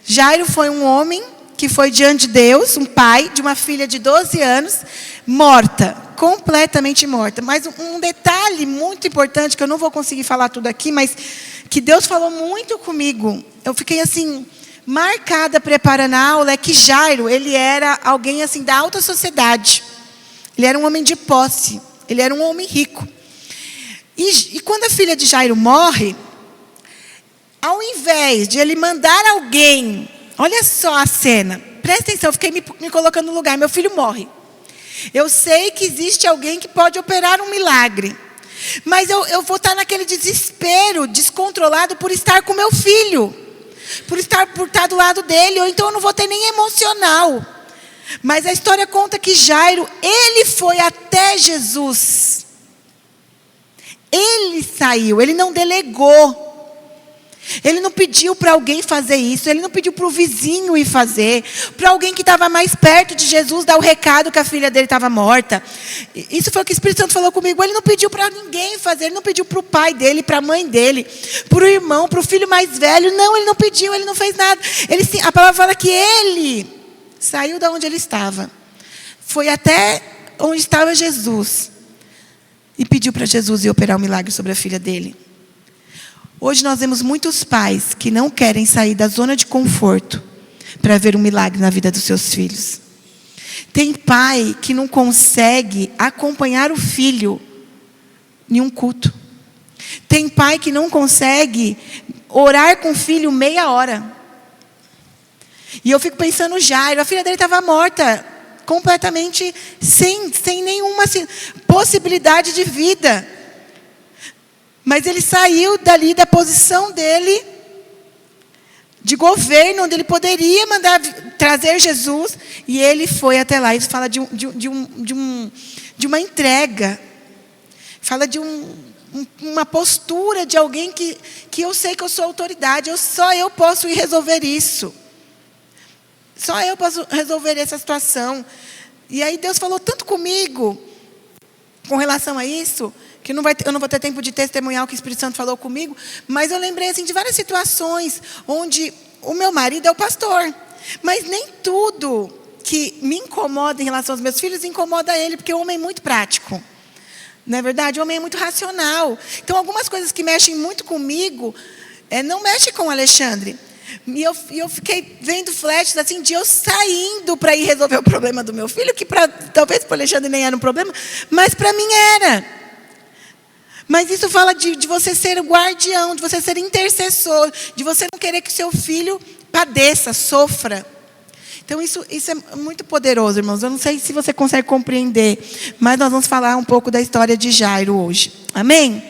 Jairo foi um homem que foi diante de Deus, um pai de uma filha de 12 anos, morta, completamente morta. Mas um detalhe muito importante, que eu não vou conseguir falar tudo aqui, mas que Deus falou muito comigo. Eu fiquei assim, marcada preparando a aula, é que Jairo, ele era alguém assim da alta sociedade. Ele era um homem de posse, ele era um homem rico. E quando a filha de Jairo morre, ao invés de ele mandar alguém... Olha só a cena. Presta atenção, eu fiquei me colocando no lugar. Meu filho morre. Eu sei que existe alguém que pode operar um milagre. Mas eu vou estar naquele desespero, descontrolado por estar com meu filho. Por estar do lado dele. Ou então eu não vou ter nem emocional. Mas a história conta que Jairo, ele foi até Jesus. Ele saiu, ele não delegou. Ele não pediu para alguém fazer isso. Ele não pediu para o vizinho ir fazer. Para alguém que estava mais perto de Jesus dar o recado que a filha dele estava morta. Isso foi o que o Espírito Santo falou comigo. Ele não pediu para ninguém fazer. Ele não pediu para o pai dele, para a mãe dele, para o irmão, para o filho mais velho. Não, ele não pediu, ele não fez nada. A palavra fala que ele saiu de onde ele estava. Foi até onde estava Jesus. e pediu para Jesus ir operar um milagre sobre a filha dele. Hoje nós vemos muitos pais que não querem sair da zona de conforto para ver um milagre na vida dos seus filhos. Tem pai que não consegue acompanhar o filho em um culto. Tem pai que não consegue orar com o filho meia hora. E eu fico pensando, Jairo, a filha dele estava morta, completamente sem nenhuma possibilidade de vida. Mas ele saiu dali da posição dele, de governo, onde ele poderia trazer Jesus, e ele foi até lá. Isso fala de uma entrega, fala de uma postura de alguém que eu sei que eu sou autoridade, só eu posso ir resolver isso. Só eu posso resolver essa situação. E aí Deus falou tanto comigo com relação a isso, que eu não vou ter tempo de testemunhar o que o Espírito Santo falou comigo, mas eu lembrei assim, de várias situações onde o meu marido é o pastor, mas nem tudo que me incomoda em relação aos meus filhos incomoda ele, porque o homem é muito prático. Não é verdade? O homem é muito racional. Então, algumas coisas que mexem muito comigo, não mexem com o Alexandre. E eu fiquei vendo flashes assim, de eu saindo para ir resolver o problema do meu filho, que talvez para o Alexandre nem era um problema, mas para mim era. Mas isso fala de você ser o guardião, de você ser intercessor, de você não querer que o seu filho padeça, sofra. Então isso é muito poderoso, irmãos. Eu não sei se você consegue compreender, mas nós vamos falar um pouco da história de Jairo hoje. Amém?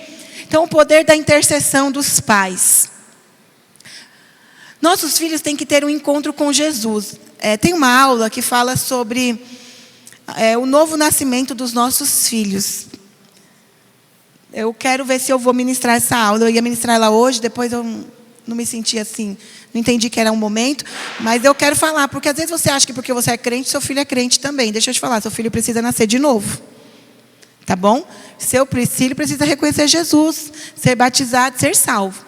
Então o poder da intercessão dos pais. Nossos filhos têm que ter um encontro com Jesus. Tem uma aula que fala sobre o novo nascimento dos nossos filhos. Eu quero ver se eu vou ministrar essa aula. Eu ia ministrar ela hoje, depois eu não me senti assim, não entendi que era um momento, mas eu quero falar, porque às vezes você acha que porque você é crente, seu filho é crente também. Deixa eu te falar, seu filho precisa nascer de novo. Tá bom? Seu filho precisa reconhecer Jesus, ser batizado, ser salvo.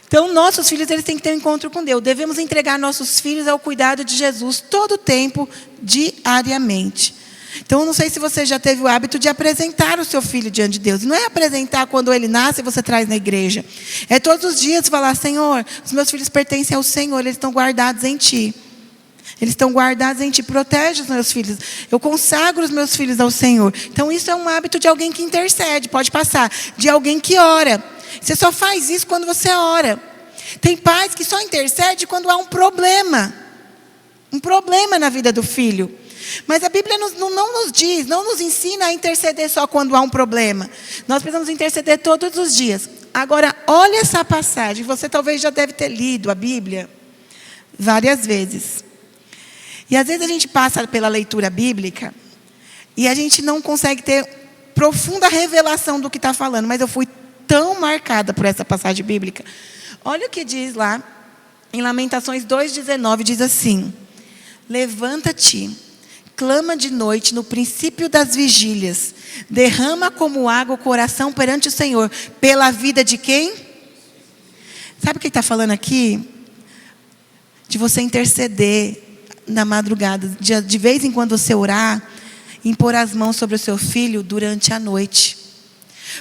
Então, nossos filhos, eles têm que ter um encontro com Deus. Devemos entregar nossos filhos ao cuidado de Jesus todo o tempo, diariamente. Então, não sei se você já teve o hábito de apresentar o seu filho diante de Deus. Não é apresentar quando ele nasce e você traz na igreja. É todos os dias falar, Senhor, os meus filhos pertencem ao Senhor, eles estão guardados em Ti. Eles estão guardados em Ti, protege os meus filhos. Eu consagro os meus filhos ao Senhor. Então, isso é um hábito de alguém que intercede, pode passar, de alguém que ora. Você só faz isso quando você ora. Tem pais que só intercedem quando há um problema na vida do filho. Mas a Bíblia não nos ensina a interceder só quando há um problema. Nós precisamos interceder todos os dias. Agora, olha essa passagem. Você talvez já deve ter lido a Bíblia várias vezes. E às vezes a gente passa pela leitura bíblica e a gente não consegue ter profunda revelação do que está falando. Mas eu fui tão marcada por essa passagem bíblica. Olha o que diz lá em Lamentações 2,19, diz assim: levanta-te, clama de noite no princípio das vigílias, derrama como água o coração perante o Senhor, pela vida de quem? Sabe o que está falando aqui? De você interceder na madrugada, de vez em quando você orar, impor as mãos sobre o seu filho durante a noite.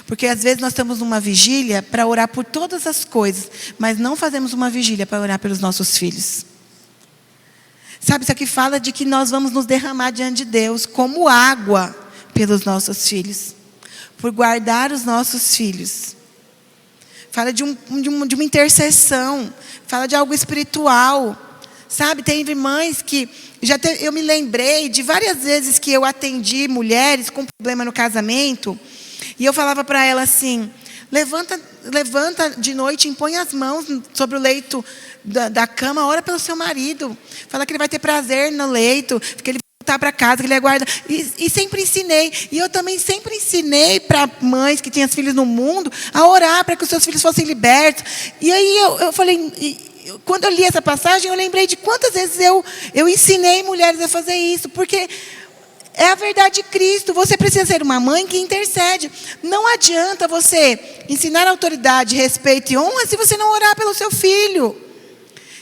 Porque às vezes nós estamos numa vigília para orar por todas as coisas, mas não fazemos uma vigília para orar pelos nossos filhos. Sabe, isso aqui fala de que nós vamos nos derramar diante de Deus como água pelos nossos filhos, por guardar os nossos filhos. Fala de uma intercessão, fala de algo espiritual. Sabe, tem irmãs que eu me lembrei de várias vezes que eu atendi mulheres com problema no casamento, e eu falava para ela assim: levanta de noite, impõe as mãos sobre o leito da cama, ora pelo seu marido, fala que ele vai ter prazer no leito, que ele vai voltar para casa, que ele aguarda. E sempre ensinei. E eu também sempre ensinei para mães que tinham os filhos no mundo a orar para que os seus filhos fossem libertos. E aí eu falei, quando eu li essa passagem, eu lembrei de quantas vezes eu ensinei mulheres a fazer isso, porque é a verdade de Cristo. Você precisa ser uma mãe que intercede. Não adianta você ensinar autoridade, respeito e honra se você não orar pelo seu filho,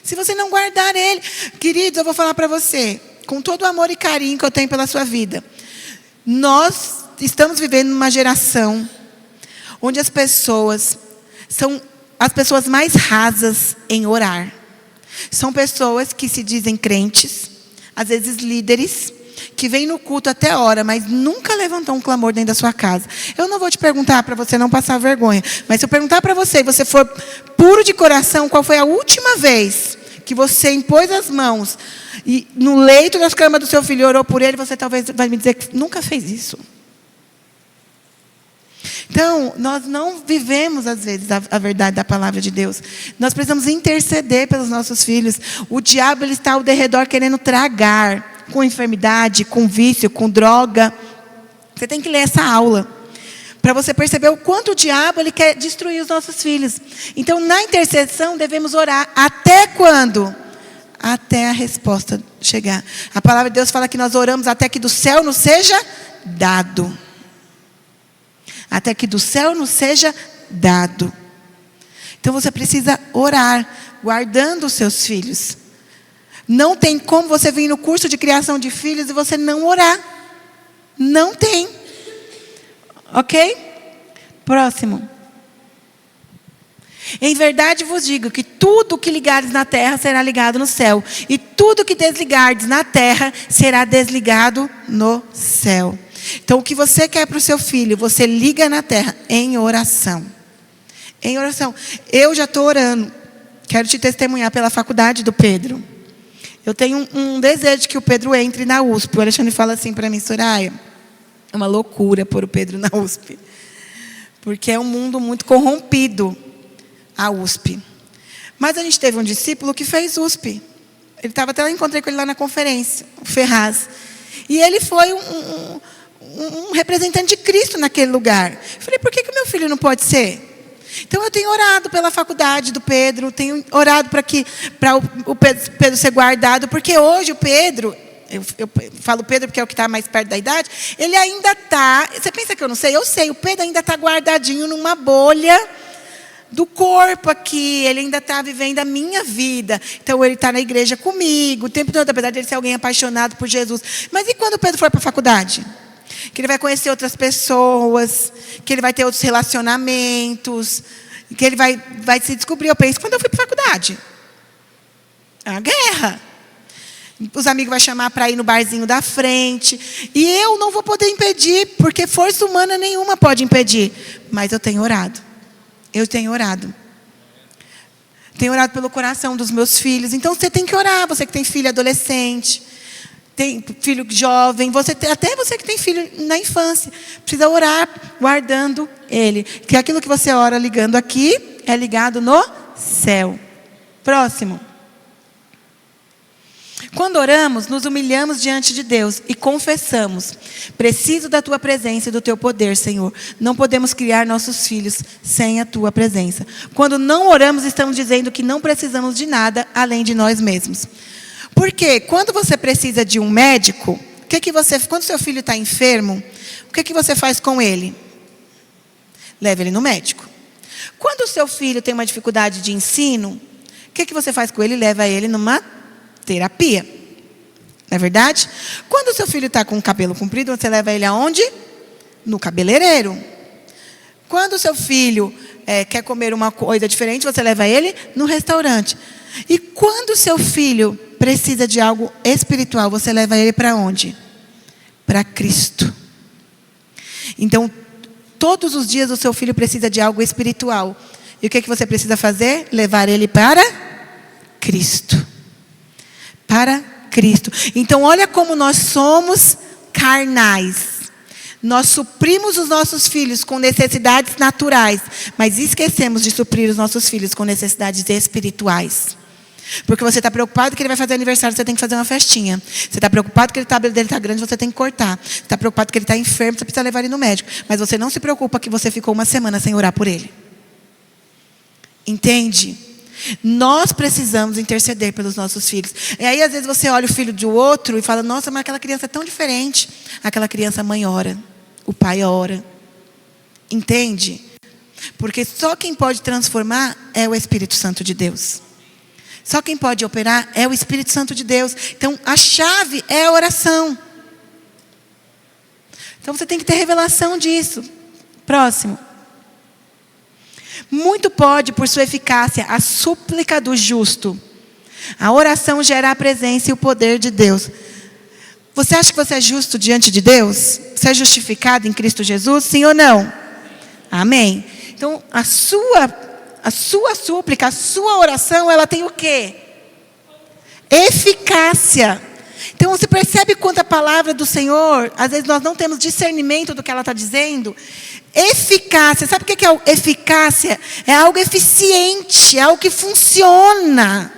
se você não guardar ele. Queridos, eu vou falar para você, com todo o amor e carinho que eu tenho pela sua vida, nós estamos vivendo numa geração onde as pessoas são as pessoas mais rasas em orar. São pessoas que se dizem crentes, às vezes líderes, que vêm no culto até hora, mas nunca levantou um clamor dentro da sua casa. Eu não vou te perguntar para você não passar vergonha, mas se eu perguntar para você e você for puro de coração, qual foi a última vez que você impôs as mãos e no leito das camas do seu filho e orou por ele, você talvez vai me dizer que nunca fez isso. Então, nós não vivemos, às vezes, a verdade da palavra de Deus. Nós precisamos interceder pelos nossos filhos. O diabo ele está ao derredor querendo tragar, com enfermidade, com vício, com droga. Você tem que ler essa aula, para você perceber o quanto o diabo ele quer destruir os nossos filhos. Então, na intercessão, devemos orar. Até quando? Até a resposta chegar. A palavra de Deus fala que nós oramos até que do céu nos seja dado. Até que do céu nos seja dado. Então você precisa orar, guardando os seus filhos. Não tem como você vir no curso de criação de filhos e você não orar. Não tem. Ok? Próximo. Em verdade vos digo que tudo que ligares na terra será ligado no céu. E tudo que desligardes na terra será desligado no céu. Então, o que você quer para o seu filho, você liga na terra em oração. Em oração. Eu já estou orando. Quero te testemunhar pela faculdade do Pedro. Eu tenho um desejo de que o Pedro entre na USP. O Alexandre fala assim para mim, Soraya, é uma loucura pôr o Pedro na USP. Porque é um mundo muito corrompido, a USP. Mas a gente teve um discípulo que fez USP. Ele estava até, eu encontrei com ele lá na conferência, o Ferraz. E ele foi um representante de Cristo naquele lugar. Eu falei, por que o meu filho não pode ser? Então eu tenho orado pela faculdade do Pedro, tenho orado para o Pedro ser guardado, porque hoje o Pedro, eu falo Pedro porque é o que está mais perto da idade, ele ainda está, você pensa que eu não sei? Eu sei, o Pedro ainda está guardadinho numa bolha do corpo aqui, ele ainda está vivendo a minha vida. Então ele está na igreja comigo, o tempo todo, apesar de ele ser alguém apaixonado por Jesus. Mas e quando o Pedro for para a faculdade? Que ele vai conhecer outras pessoas, que ele vai ter outros relacionamentos, que ele vai se descobrir. Eu penso, quando eu fui para a faculdade? É uma guerra. Os amigos vão chamar para ir no barzinho da frente. E eu não vou poder impedir, porque força humana nenhuma pode impedir. Mas eu tenho orado. Eu tenho orado. Tenho orado pelo coração dos meus filhos. Então você tem que orar, você que tem filho adolescente, tem filho jovem, até você que tem filho na infância, precisa orar guardando ele. Que aquilo que você ora ligando aqui, é ligado no céu. Próximo. Quando oramos, nos humilhamos diante de Deus e confessamos: preciso da tua presença e do teu poder, Senhor. Não podemos criar nossos filhos sem a tua presença. Quando não oramos, estamos dizendo que não precisamos de nada além de nós mesmos. Porque quando você precisa de um médico, quando seu filho está enfermo, o que você faz com ele? Leva ele no médico. Quando o seu filho tem uma dificuldade de ensino, o que você faz com ele? Leva ele numa terapia. Não é verdade? Quando o seu filho está com o cabelo comprido, você leva ele aonde? No cabeleireiro. Quando o seu filho quer comer uma coisa diferente, você leva ele no restaurante. E quando o seu filho precisa de algo espiritual, você leva ele para onde? Para Cristo. Então, todos os dias o seu filho precisa de algo espiritual. E o que você precisa fazer? Levar ele para Cristo. Para Cristo. Então, olha como nós somos carnais. Nós suprimos os nossos filhos com necessidades naturais, mas esquecemos de suprir os nossos filhos com necessidades espirituais. Porque você está preocupado que ele vai fazer aniversário, você tem que fazer uma festinha. Você está preocupado que o cabelo dele está grande, você tem que cortar. Você está preocupado que ele está enfermo, você precisa levar ele no médico. Mas você não se preocupa que você ficou uma semana sem orar por ele. Entende? Nós precisamos interceder pelos nossos filhos. E aí, às vezes, você olha o filho do outro e fala: nossa, mas aquela criança é tão diferente. Aquela criança, a mãe ora, o pai ora. Entende? Porque só quem pode transformar é o Espírito Santo de Deus. Só quem pode operar é o Espírito Santo de Deus. Então, a chave é a oração. Então você tem que ter revelação disso. Próximo. Muito pode, por sua eficácia, a súplica do justo. A oração gera a presença e o poder de Deus. Você acha que você é justo diante de Deus? Você é justificado em Cristo Jesus? Sim ou não? Amém. Então, a sua súplica, a sua oração, ela tem o quê? Eficácia. Então, você percebe quanto a palavra do Senhor, às vezes nós não temos discernimento do que ela está dizendo. Eficácia. Sabe o que é eficácia? É algo eficiente, é algo que funciona.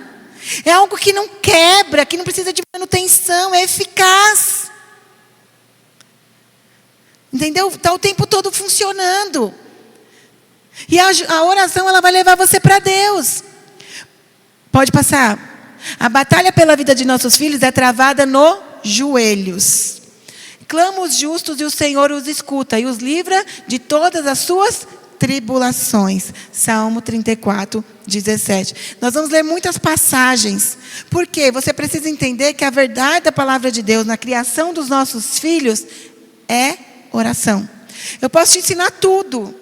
É algo que não quebra, que não precisa de manutenção, é eficaz. Entendeu? Está o tempo todo funcionando. E a oração, ela vai levar você para Deus. Pode passar. A batalha pela vida de nossos filhos é travada nos joelhos. Clama os justos e o Senhor os escuta e os livra de todas as suas tribulações. Salmo 34, 17. Nós vamos ler muitas passagens. Por quê? Você precisa entender que a verdade da palavra de Deus na criação dos nossos filhos é oração. Eu posso te ensinar tudo.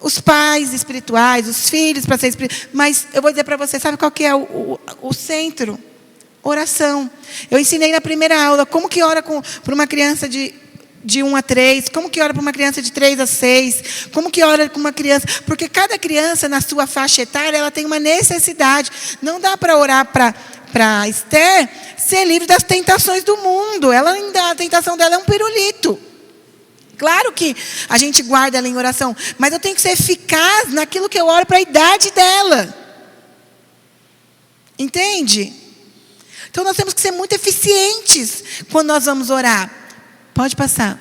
Os pais espirituais, os filhos para ser espirituais. Mas eu vou dizer para você, sabe qual que é o centro? Oração. Eu ensinei na primeira aula como que ora para uma criança de 1 a 3, como que ora para uma criança de 3 a 6, como que ora com uma criança. Porque cada criança, na sua faixa etária, ela tem uma necessidade. Não dá para orar para Esther ser livre das tentações do mundo. A tentação dela é um pirulito. Claro que a gente guarda ela em oração, mas eu tenho que ser eficaz naquilo que eu oro para a idade dela. Entende? Então nós temos que ser muito eficientes quando nós vamos orar. Pode passar.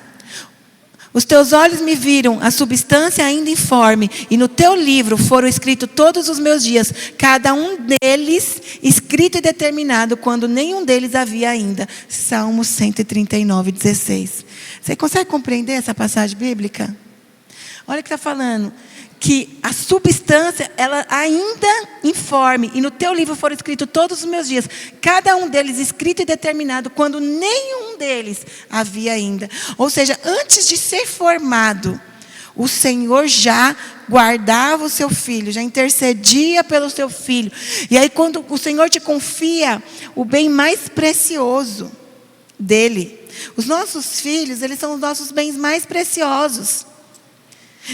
Os teus olhos me viram a substância ainda informe, e no teu livro foram escritos todos os meus dias, cada um deles escrito e determinado, quando nenhum deles havia ainda. Salmo 139, 16. Você consegue compreender essa passagem bíblica? Olha o que está falando. Que a substância, ela ainda informe, e no teu livro foram escritos todos os meus dias, cada um deles escrito e determinado, quando nenhum deles havia ainda. Ou seja, antes de ser formado, o Senhor já guardava o seu filho, já intercedia pelo seu filho. E aí quando o Senhor te confia o bem mais precioso dele, os nossos filhos, eles são os nossos bens mais preciosos.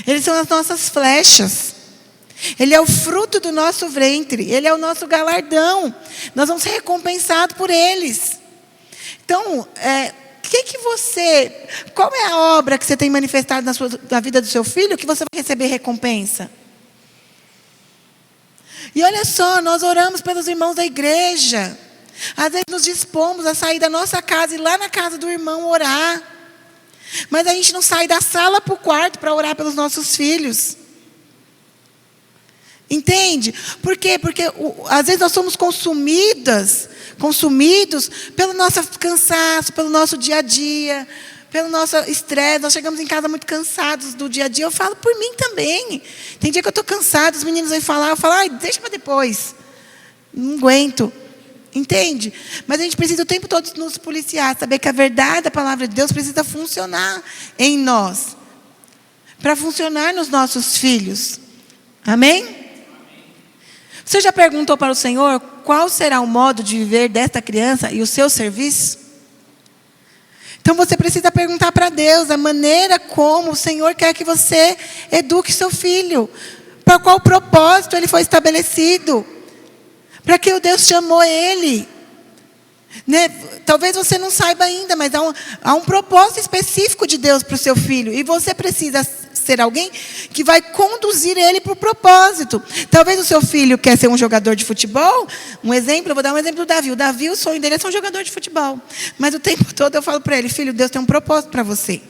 Eles são as nossas flechas. Ele é o fruto do nosso ventre. Ele é o nosso galardão. Nós vamos ser recompensados por eles. Então, qual é a obra que você tem manifestado na vida do seu filho que você vai receber recompensa? E olha só, nós oramos pelos irmãos da igreja. Às vezes nos dispomos a sair da nossa casa e ir lá na casa do irmão orar. Mas a gente não sai da sala para o quarto para orar pelos nossos filhos. Entende? Por quê? Porque às vezes nós somos consumidos pelo nosso cansaço, pelo nosso dia a dia, pelo nosso estresse. Nós chegamos em casa muito cansados do dia a dia. Eu falo por mim também. Tem dia que eu estou cansado, os meninos vêm falar, eu falo, deixa para depois. Não aguento. Entende? Mas a gente precisa o tempo todo nos policiar, saber que a verdade da palavra de Deus precisa funcionar em nós, para funcionar nos nossos filhos. Amém? Você já perguntou para o Senhor qual será o modo de viver desta criança e o seu serviço? Então você precisa perguntar para Deus a maneira como o Senhor quer que você eduque seu filho, para qual propósito ele foi estabelecido. Para que o Deus chamou ele. Né? Talvez você não saiba ainda, mas há um propósito específico de Deus para o seu filho. E você precisa ser alguém que vai conduzir ele para o propósito. Talvez o seu filho quer ser um jogador de futebol. Eu vou dar um exemplo do Davi. O Davi, o sonho dele é ser um jogador de futebol. Mas o tempo todo eu falo para ele, filho, Deus tem um propósito para você.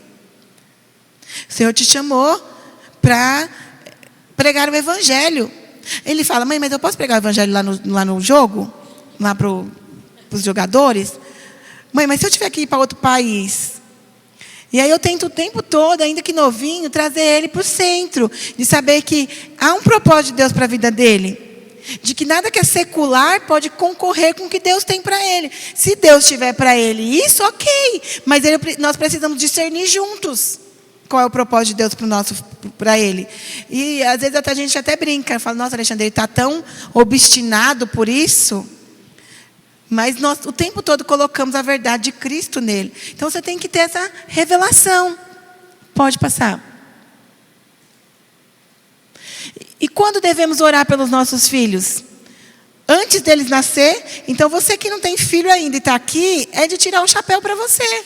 O Senhor te chamou para pregar o evangelho. Ele fala, mãe, mas eu posso pregar o evangelho lá no jogo? Lá para os jogadores? Mãe, mas se eu tiver que ir para outro país? E aí eu tento o tempo todo, ainda que novinho, trazer ele para o centro. De saber que há um propósito de Deus para a vida dele. de que nada que é secular pode concorrer com o que Deus tem para ele. Se Deus tiver para ele isso, ok. Mas nós precisamos discernir juntos qual é o propósito de Deus para ele. E às vezes a gente até brinca, fala, nossa, Alexandre, ele está tão obstinado por isso. Mas nós o tempo todo colocamos a verdade de Cristo nele. Então você tem que ter essa revelação. Pode passar. E quando devemos orar pelos nossos filhos? Antes deles nascer. Então você que não tem filho ainda e está aqui, é de tirar o chapéu para você.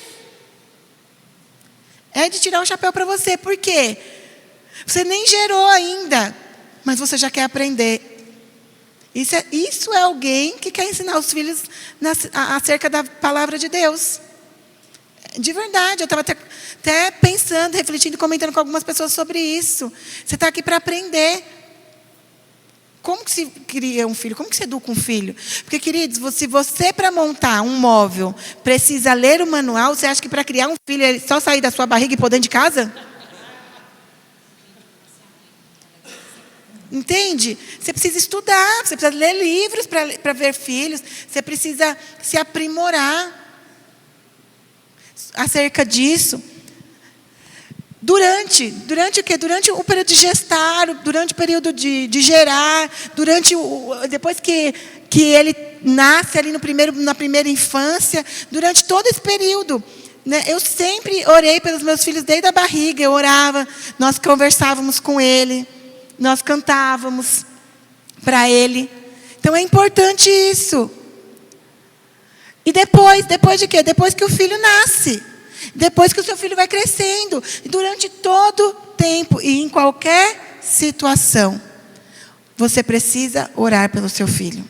É de tirar o chapéu para você. Por quê? Você nem gerou ainda, mas você já quer aprender. Isso é alguém que quer ensinar os filhos acerca da palavra de Deus. De verdade, eu estava até pensando, refletindo, comentando com algumas pessoas sobre isso. Você está aqui para aprender. Como que se cria um filho? Como que se educa um filho? Porque, queridos, se você para montar um móvel precisa ler o manual, você acha que para criar um filho é só sair da sua barriga e pôr dentro de casa? Entende? Você precisa estudar, você precisa ler livros para ver filhos, você precisa se aprimorar acerca disso. Durante o quê? Durante o período de gestar, durante o período de gerar, depois que ele nasce ali na primeira infância, durante todo esse período. Né? Eu sempre orei pelos meus filhos desde a barriga, eu orava, nós conversávamos com ele. Nós cantávamos para ele. Então é importante isso. E depois de quê? Depois que o filho nasce. Depois que o seu filho vai crescendo. Durante todo o tempo e em qualquer situação. Você precisa orar pelo seu filho.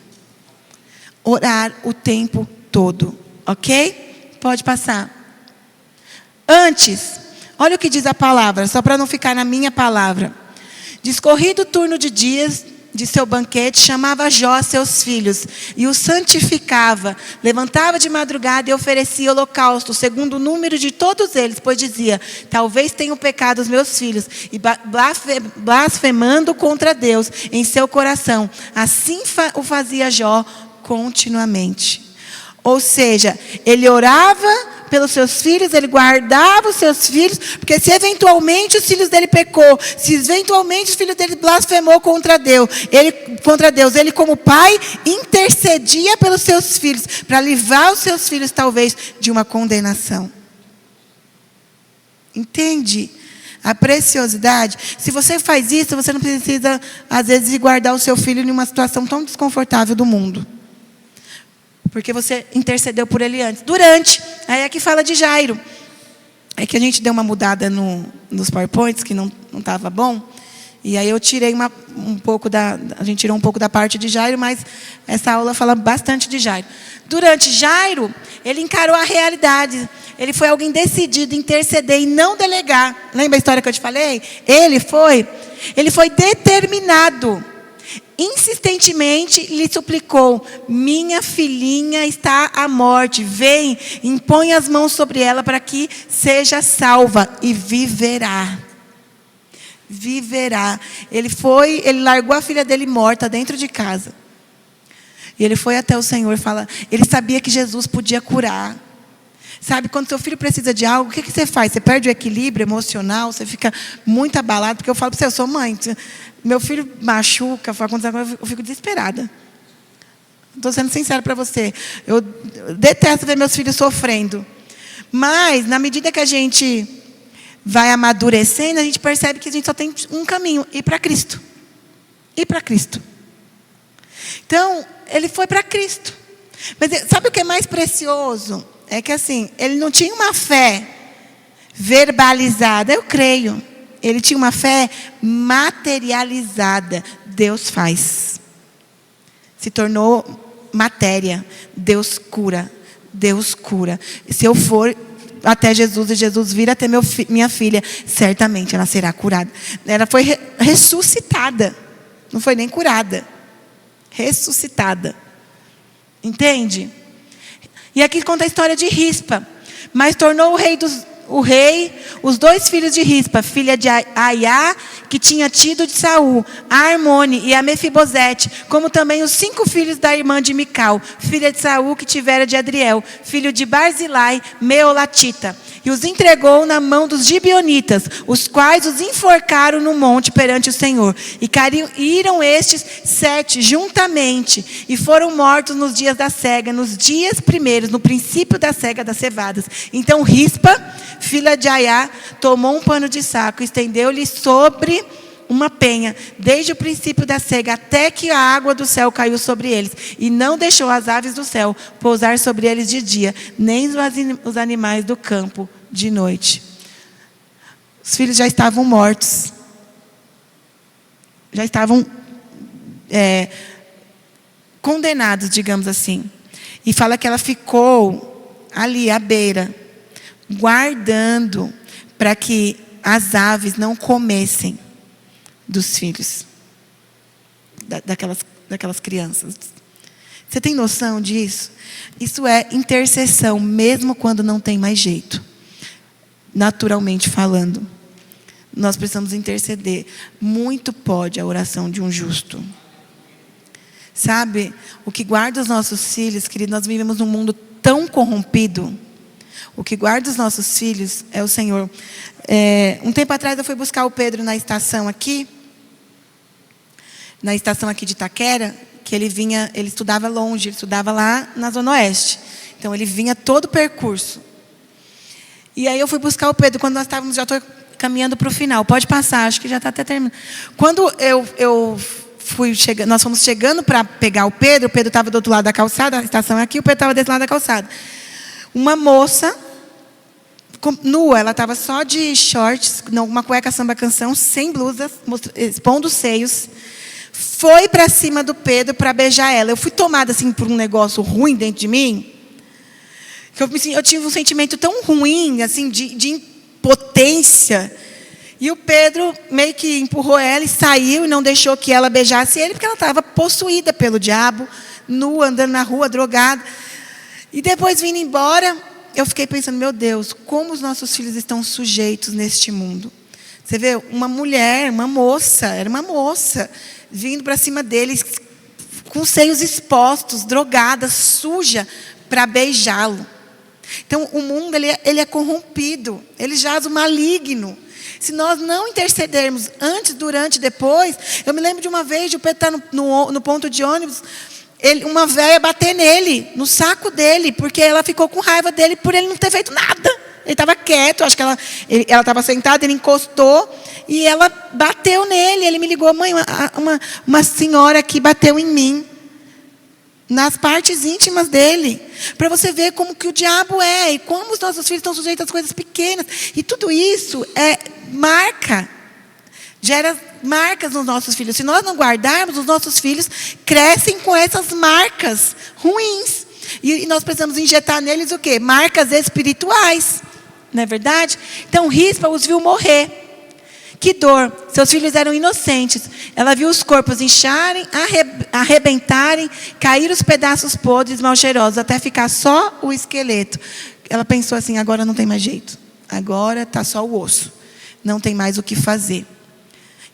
Orar o tempo todo. Ok? Pode passar. Antes, olha o que diz a palavra, só para não ficar na minha palavra. Discorrido o turno de dias de seu banquete, chamava Jó seus filhos e os santificava. Levantava de madrugada e oferecia holocausto, segundo o número de todos eles, pois dizia, talvez tenham pecado os meus filhos, e blasfemando contra Deus em seu coração. Assim o fazia Jó continuamente. Ou seja, ele orava pelos seus filhos, ele guardava os seus filhos, porque se eventualmente os filhos dele pecou, se eventualmente os filhos dele blasfemou contra Deus, ele como pai intercedia pelos seus filhos, para livrar os seus filhos talvez de uma condenação. Entende? A preciosidade. Se você faz isso, você não precisa às vezes guardar o seu filho em uma situação tão desconfortável do mundo. Porque você intercedeu por ele antes. Aí é que fala de Jairo. É que a gente deu uma mudada nos PowerPoints, que não estava bom. E aí eu tirei a gente tirou um pouco da parte de Jairo, mas essa aula fala bastante de Jairo. Durante Jairo, ele encarou a realidade. Ele foi alguém decidido, interceder e não delegar. Lembra a história que eu te falei? Ele foi determinado. Insistentemente lhe suplicou, minha filhinha está à morte, vem, impõe as mãos sobre ela para que seja salva e viverá. Viverá. Ele largou a filha dele morta dentro de casa. E ele foi até o Senhor e ele sabia que Jesus podia curar. Sabe, quando seu filho precisa de algo, o que você faz? Você perde o equilíbrio emocional, você fica muito abalado, porque eu falo para você, eu sou mãe, meu filho machuca, eu fico desesperada. Estou sendo sincera para você. Eu detesto ver meus filhos sofrendo. Mas, na medida que a gente vai amadurecendo, a gente percebe que a gente só tem um caminho, ir para Cristo. Ir para Cristo. Então, ele foi para Cristo. Mas sabe o que é mais precioso? É que assim, ele não tinha uma fé verbalizada, eu creio. Ele tinha uma fé materializada. Deus faz. Se tornou matéria. Deus cura. Deus cura. Se eu for até Jesus e Jesus vir até minha filha, certamente ela será curada. Ela foi ressuscitada. Não foi nem curada. Ressuscitada. Entende? E aqui conta a história de Rispa. Mas tornou o rei os dois filhos de Rispa, filha de Aiá, que tinha tido de Saul, a Armone e a Mefibosete, como também os 5 filhos da irmã de Mical, filha de Saul, que tivera de Adriel, filho de Barzilai, meolatita. E os entregou na mão dos gibeonitas, os quais os enforcaram no monte perante o Senhor. E caíram estes 7 juntamente, e foram mortos nos dias da cega, nos dias primeiros, no princípio da cega das cevadas. Então Rispa, filha de Aiá, tomou um pano de saco, estendeu-lhe sobre uma penha, desde o princípio da cega, até que a água do céu caiu sobre eles. E não deixou as aves do céu pousar sobre eles de dia, nem os animais do campo de noite. Os filhos já estavam mortos. Já estavam condenados, digamos assim. E fala que ela ficou ali à beira, guardando para que as aves não comessem dos filhos daquelas crianças. Você tem noção disso? Isso é intercessão, mesmo quando não tem mais jeito. Naturalmente falando, nós precisamos interceder. Muito pode a oração de um justo. Sabe, o que guarda os nossos filhos, querido, nós vivemos num mundo tão corrompido. O que guarda os nossos filhos é o Senhor. Um tempo atrás eu fui buscar o Pedro na estação aqui de Itaquera, que ele estudava longe, ele estudava lá na Zona Oeste. Então ele vinha todo o percurso. E aí eu fui buscar o Pedro, quando nós estávamos, já estou caminhando para o final. Pode passar, acho que já está até terminando. Quando nós fomos chegando para pegar o Pedro estava do outro lado da calçada, a estação é aqui, o Pedro estava desse lado da calçada. Uma moça, nua, ela estava só de shorts, uma cueca samba canção, sem blusa, expondo os seios, foi para cima do Pedro para beijar ela. Eu fui tomada assim por um negócio ruim dentro de mim, que eu tive um sentimento tão ruim, assim, de impotência. E o Pedro meio que empurrou ela e saiu e não deixou que ela beijasse ele, porque ela estava possuída pelo diabo, nua, andando na rua, drogada. E depois, vindo embora, eu fiquei pensando, meu Deus, como os nossos filhos estão sujeitos neste mundo. Você vê, uma mulher, era uma moça, vindo para cima deles, com os seios expostos, drogada, suja, para beijá-lo. Então, o mundo ele é corrompido, ele jaz o maligno. Se nós não intercedermos antes, durante e depois... Eu me lembro de uma vez, de o Pedro estar no ponto de ônibus, uma velha bater nele, no saco dele, porque ela ficou com raiva dele por ele não ter feito nada. Ele estava quieto, acho que ela estava sentada, ele encostou e ela bateu nele. Ele me ligou, mãe, uma senhora aqui bateu em mim, nas partes íntimas dele, para você ver como que o diabo é, e como os nossos filhos estão sujeitos às coisas pequenas. E tudo isso gera marcas nos nossos filhos. Se nós não guardarmos, os nossos filhos crescem com essas marcas ruins. E nós precisamos injetar neles o quê? Marcas espirituais. Não é verdade? Então, Rispa os viu morrer. Que dor! Seus filhos eram inocentes. Ela viu os corpos incharem, arrebentarem, cair os pedaços podres, mal cheirosos, até ficar só o esqueleto. Ela pensou assim, agora não tem mais jeito. Agora está só o osso. Não tem mais o que fazer.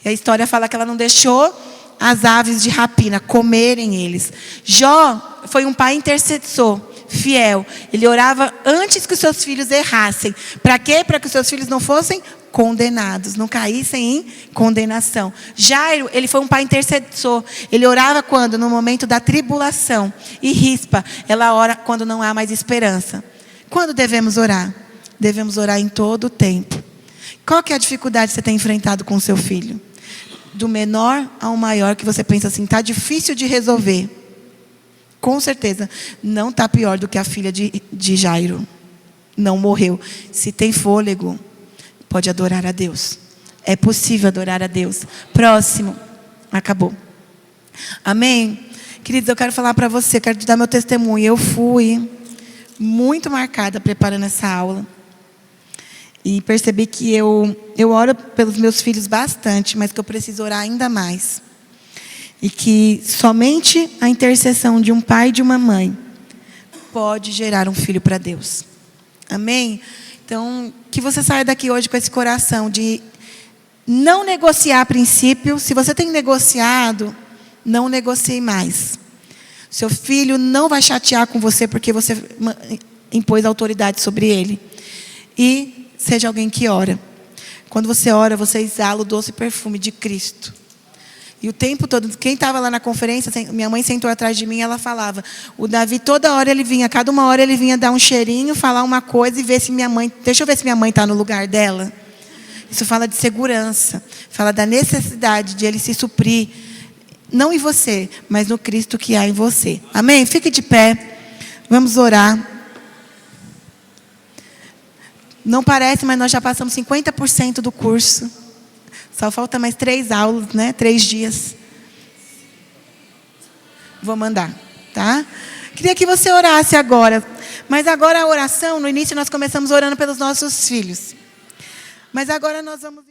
E a história fala que ela não deixou as aves de rapina comerem eles. Jó foi um pai intercessor, fiel. Ele orava antes que os seus filhos errassem. Para quê? Para que os seus filhos não fossem condenados, não caíssem em condenação. Jairo, ele foi um pai intercessor. Ele orava quando? No momento da tribulação. E Rispa, ela ora quando não há mais esperança. Quando devemos orar? Devemos orar em todo o tempo. Qual que é a dificuldade que você tem enfrentado com o seu filho? Do menor ao maior, que você pensa assim, está difícil de resolver. Com certeza, não está pior do que a filha de Jairo. Não morreu. Se tem fôlego, pode adorar a Deus. É possível adorar a Deus. Próximo. Acabou. Amém? Queridos, eu quero falar para você, quero te dar meu testemunho. Eu fui muito marcada preparando essa aula. E percebi que eu oro pelos meus filhos bastante, mas que eu preciso orar ainda mais. E que somente a intercessão de um pai e de uma mãe pode gerar um filho para Deus. Amém? Então, que você saia daqui hoje com esse coração de Não negociar princípio. Se você tem negociado, não negocie mais. Seu filho não vai chatear com você porque você impôs autoridade sobre ele. E seja alguém que ora. Quando você ora, você exala o doce perfume de Cristo. E o tempo todo, quem estava lá na conferência, minha mãe sentou atrás de mim, ela falava, o Davi toda hora ele vinha, cada uma hora ele vinha dar um cheirinho, falar uma coisa e ver se deixa eu ver se minha mãe está no lugar dela. Isso fala de segurança, fala da necessidade de ele se suprir, não em você, mas no Cristo que há em você. Amém? Fique de pé, vamos orar. Não parece, mas nós já passamos 50% do curso. Só falta mais 3 aulas, né? 3 dias. Vou mandar, tá? Queria que você orasse agora. Mas agora a oração, no início nós começamos orando pelos nossos filhos. Mas agora nós vamos...